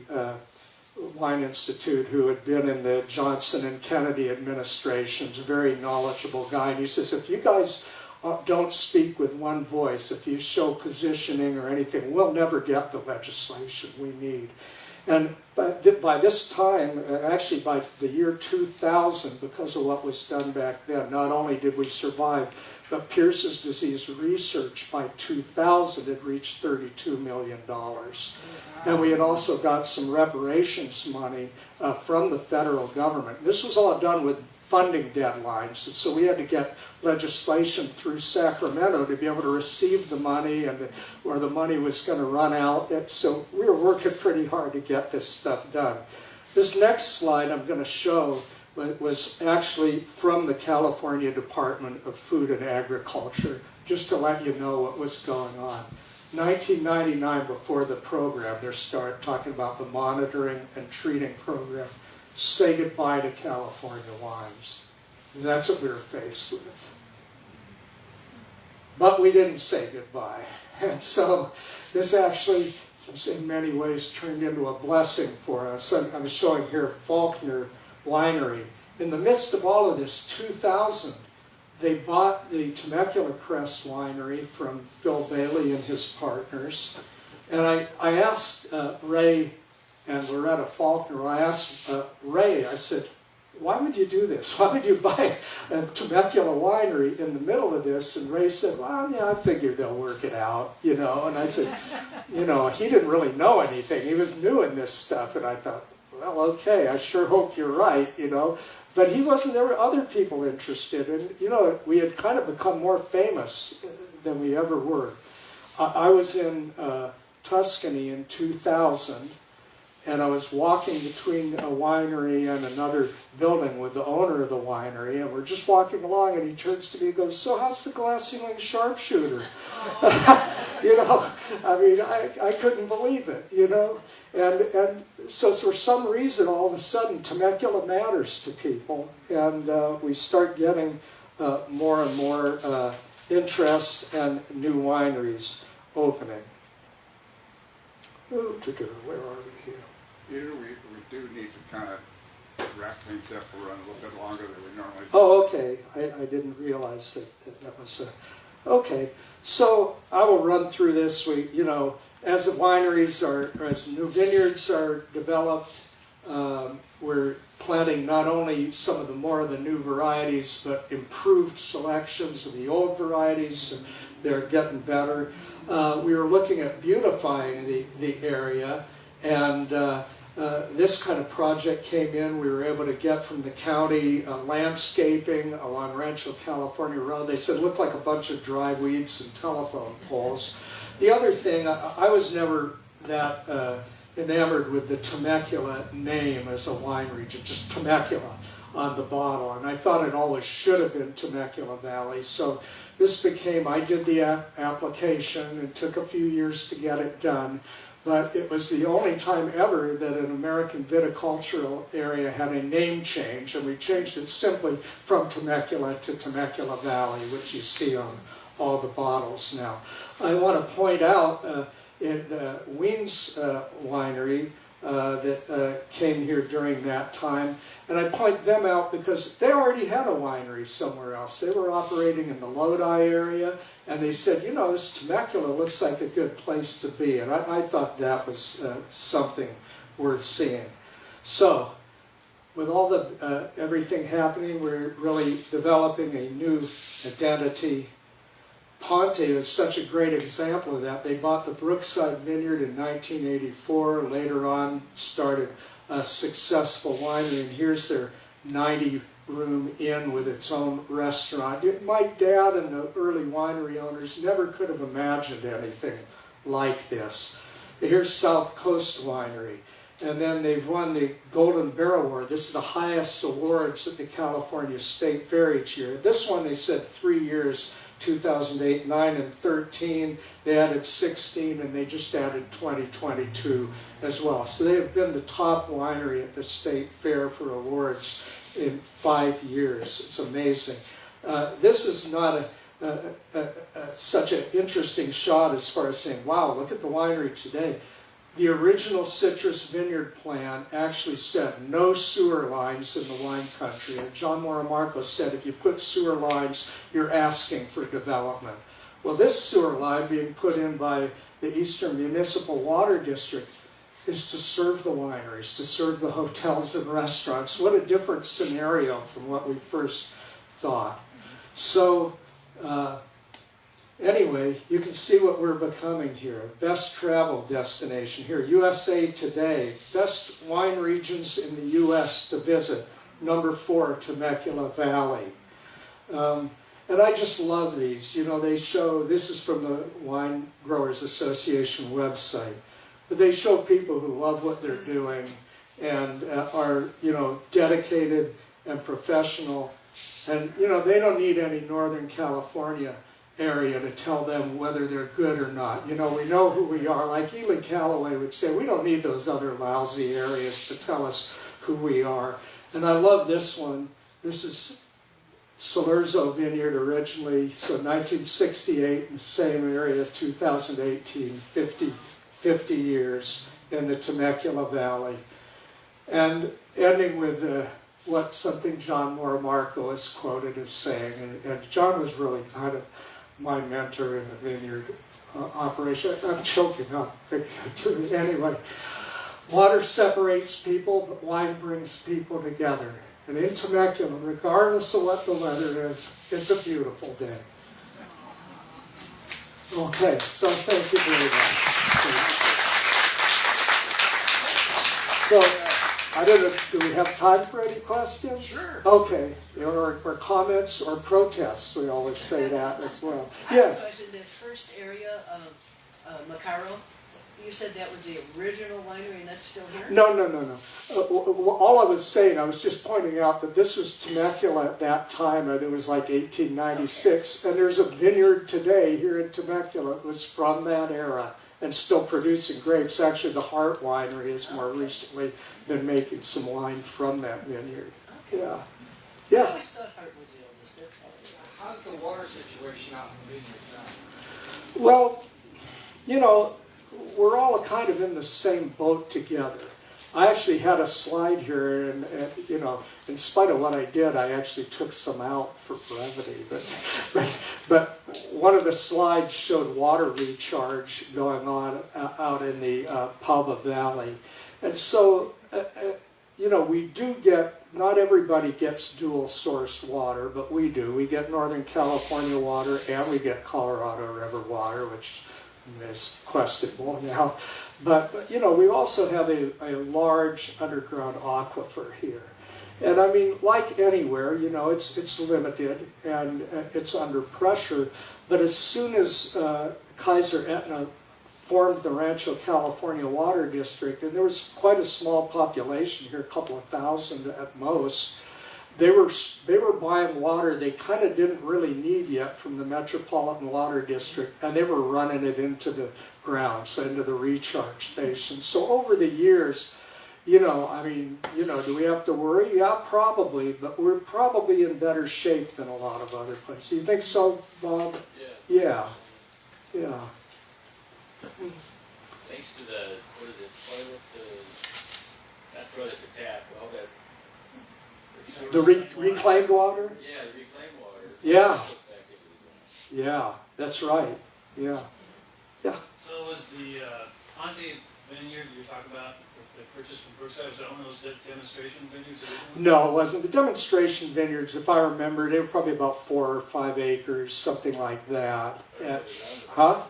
Wine Institute, who had been in the Johnson and Kennedy administrations, a very knowledgeable guy, and he says, if you guys don't speak with one voice, if you show positioning or anything, we'll never get the legislation we need. And by this time, actually by the year 2000, because of what was done back then, not only did we survive, but Pierce's disease research by 2000 had reached $32 million. And we had also got some reparations money from the federal government. This was all done with funding deadlines. So we had to get legislation through Sacramento to be able to receive the money and or the money was going to run out. So we were working pretty hard to get this stuff done. This next slide I'm going to show was actually from the California Department of Food and Agriculture, just to let you know what was going on. 1999, before the program, they started talking about the monitoring and treating program. Say goodbye to California wines. That's what we were faced with. But we didn't say goodbye. And so this actually, in many ways, turned into a blessing for us. I'm showing here Faulkner Winery. In the midst of all of this, 2000, they bought the Temecula Crest Winery from Phil Bailey and his partners. And I asked Ray and Loretta Faulkner, I asked Ray, I said, why would you do this? Why would you buy a Temecula winery in the middle of this? And Ray said, well, yeah, I figured they'll work it out, you know. And I said, you know, he didn't really know anything. He was new in this stuff. And I thought, well, okay, I sure hope you're right, you know. But he wasn't, there were other people interested. And, you know, we had kind of become more famous than we ever were. I was in Tuscany in 2000. And I was walking between a winery and another building with the owner of the winery, and we're just walking along, and he turns to me and goes, so how's the glassy-wing sharpshooter? You know, I mean, I couldn't believe it, you know. And so for some reason, all of a sudden, Temecula matters to people, and we start getting more and more interest and new wineries opening. Where are we here? Here we do need to kind of wrap things up. We're running a little bit longer than we normally do. Oh, okay. I didn't realize that was okay. So I will run through this. You know, as the wineries as new vineyards are developed, we're planting not only some of the more of the new varieties, but improved selections of the old varieties. And they're getting better. We were looking at beautifying the area, and this kind of project came in. We were able to get from the county landscaping along Rancho California Road. They said it looked like a bunch of dry weeds and telephone poles. The other thing, I was never that enamored with the Temecula name as a wine region, just Temecula on the bottle. And I thought it always should have been Temecula Valley. So this became, I did the application. It took a few years to get it done. But it was the only time ever that an American viticultural area had a name change, and we changed it simply from Temecula to Temecula Valley, which you see on all the bottles now. I want to point out in Wing's winery that came here during that time, and I point them out because they already had a winery somewhere else. They were operating in the Lodi area, and they said, you know, this Temecula looks like a good place to be. And I thought that was something worth seeing. So, with all the everything happening, we're really developing a new identity. Ponte is such a great example of that. They bought the Brookside Vineyard in 1984. Later on, started a successful winery, and here's their 90-room inn with its own restaurant. My dad and the early winery owners never could have imagined anything like this. Here's South Coast Winery, and then they've won the Golden Bear Award. This is the highest awards at the California State Fair each year. This one, they said 3 years, 2008, 9, and 13. They added 16, and they just added 2022 as well. So they have been the top winery at the State Fair for awards in 5 years. It's amazing. This is not such an interesting shot as far as saying, wow, look at the winery today. The original citrus vineyard plan actually said no sewer lines in the wine country. And John Moramarco said if you put sewer lines, you're asking for development. Well, this sewer line being put in by the Eastern Municipal Water District is to serve the wineries, to serve the hotels and restaurants. What a different scenario from what we first thought. So, anyway, you can see what we're becoming here. Best travel destination here. USA Today. Best wine regions in the U.S. to visit. Number 4, Temecula Valley. And I just love these. You know, they show, this is from the Wine Growers Association website. But they show people who love what they're doing and are, you know, dedicated and professional. And, you know, they don't need any Northern California area to tell them whether they're good or not. You know, we know who we are. Like Ely Callaway would say, we don't need those other lousy areas to tell us who we are. And I love this one. This is Salurzo Vineyard originally, so 1968 in the same area, 2018, 50 years in the Temecula Valley. And ending with something John Moramarco is quoted as saying, and John was really kind of my mentor in the vineyard operation. I'm choking up anyway. Water separates people, but wine brings people together. And in Temecula, regardless of what the weather is, it's a beautiful day. Okay, so thank you very much. So, I don't know, do we have time for any questions? Sure. Okay, or comments or protests, we always say that as well. I have a Yes? question. The first area of Macaro, you said that was the original winery and that's still here? No. All I was saying, I was just pointing out that this was Temecula at that time, and it was like 1896, and there's a vineyard today here in Temecula. It was from that era and still producing grapes. Actually, the Hart Winery has more recently been making some wine from that vineyard. Okay. Yeah. I Yeah. always thought Hart was the oldest, that's all it was. How's the water situation out in the vineyard now? Well, you know, we're all kind of in the same boat together. I actually had a slide here, and you know, in spite of what I did, I actually took some out for brevity. But one of the slides showed water recharge going on out in the Palomar Valley, and so you know, we do get. Not everybody gets dual source water, but we do. We get Northern California water, and we get Colorado River water, which is questionable now. But you know, we also have a large underground aquifer here. And I mean, like anywhere, you know, it's limited and it's under pressure. But as soon as Kaiser Aetna formed the Rancho California Water District, and there was quite a small population here, a couple of thousand at most. They were buying water they kind of didn't really need yet from the Metropolitan Water District, and they were running it into the grounds, into the recharge stations. So over the years, you know, I mean, you know, do we have to worry? Yeah, probably, but we're probably in better shape than a lot of other places. You think so, Bob? Yeah. Yeah. Thanks to the, what is it, toilet, not toilet to tap, all that. The reclaimed water? Yeah, the reclaimed water. Yeah. Back into the ground. Yeah, that's right. Yeah. Yeah. So was the Ponte vineyard you were talking about, the purchase from Brookside, was that one of those demonstration vineyards? No, it wasn't. The demonstration vineyards, if I remember, they were probably about 4 or 5 acres, something like that. Huh?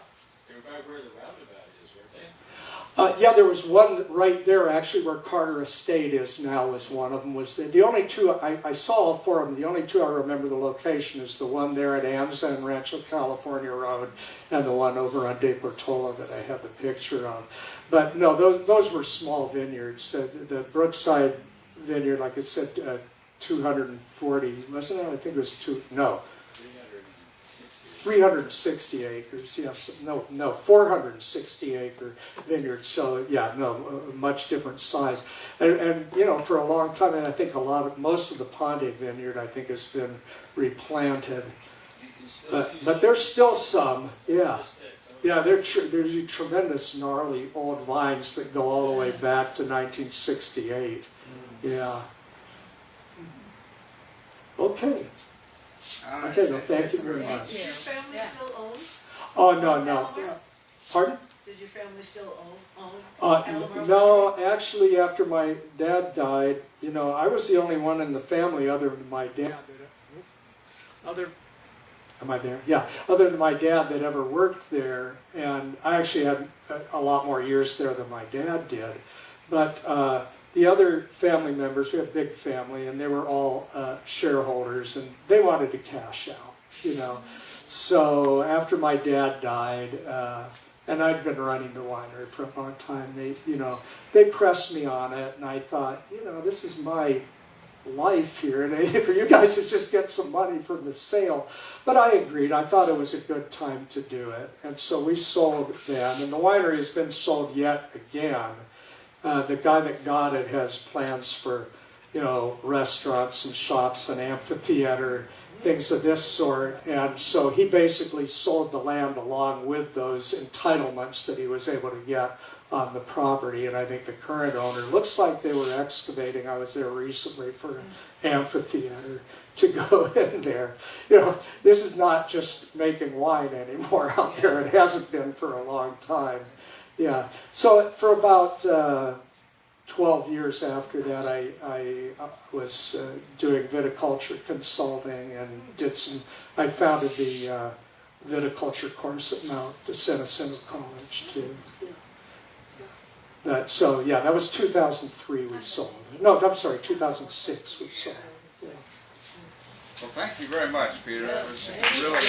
They were by where the roundabout is, weren't they? Yeah, there was one right there, actually, where Carter Estate is now. Was one of them. Was the only two I saw all 4 of them. The only 2 I remember the location is the one there at Anza and Rancho California Road, and the one over on De Portola that I have the picture of. But no, those were small vineyards. The Brookside vineyard, like I said, 240 wasn't it? I think it was 360 acres, yes, no, 460 acre vineyard, so yeah, no, much different size. And you know, for a long time, and I think most of the Ponte vineyard, I think, has been replanted. But there's still some, yeah. Yeah, there's tremendous gnarly old vines that go all the way back to 1968, yeah. Okay. Okay, well, thank you very much. Does your family still own? Oh, no. Palomar? Pardon? Does your family still own Palomar No, actually, after my dad died, you know, I was the only one in the family other than my dad. Am I there? Yeah, other than my dad that ever worked there, and I actually had a lot more years there than my dad did. But the other family members, we had a big family, and they were all shareholders, and they wanted to cash out, you know. So after my dad died, and I'd been running the winery for a long time, they pressed me on it, and I thought, you know, this is my life here, and for you guys to just get some money from the sale. But I agreed. I thought it was a good time to do it, and so we sold it then, and the winery has been sold yet again. The guy that got it has plans for, you know, restaurants and shops and amphitheater, things of this sort. And so he basically sold the land along with those entitlements that he was able to get on the property. And I think the current owner, looks like they were excavating, I was there recently, for an amphitheater to go in there. You know, this is not just making wine anymore out there. It hasn't been for a long time. Yeah, so for about 12 years after that, I was doing viticulture consulting and I founded the viticulture course at Mount San Jacinto College too. Yeah. So yeah, that was 2003 we sold. No, I'm sorry, 2006 we sold. Yeah. Well, thank you very much, Peter. That was Yes. really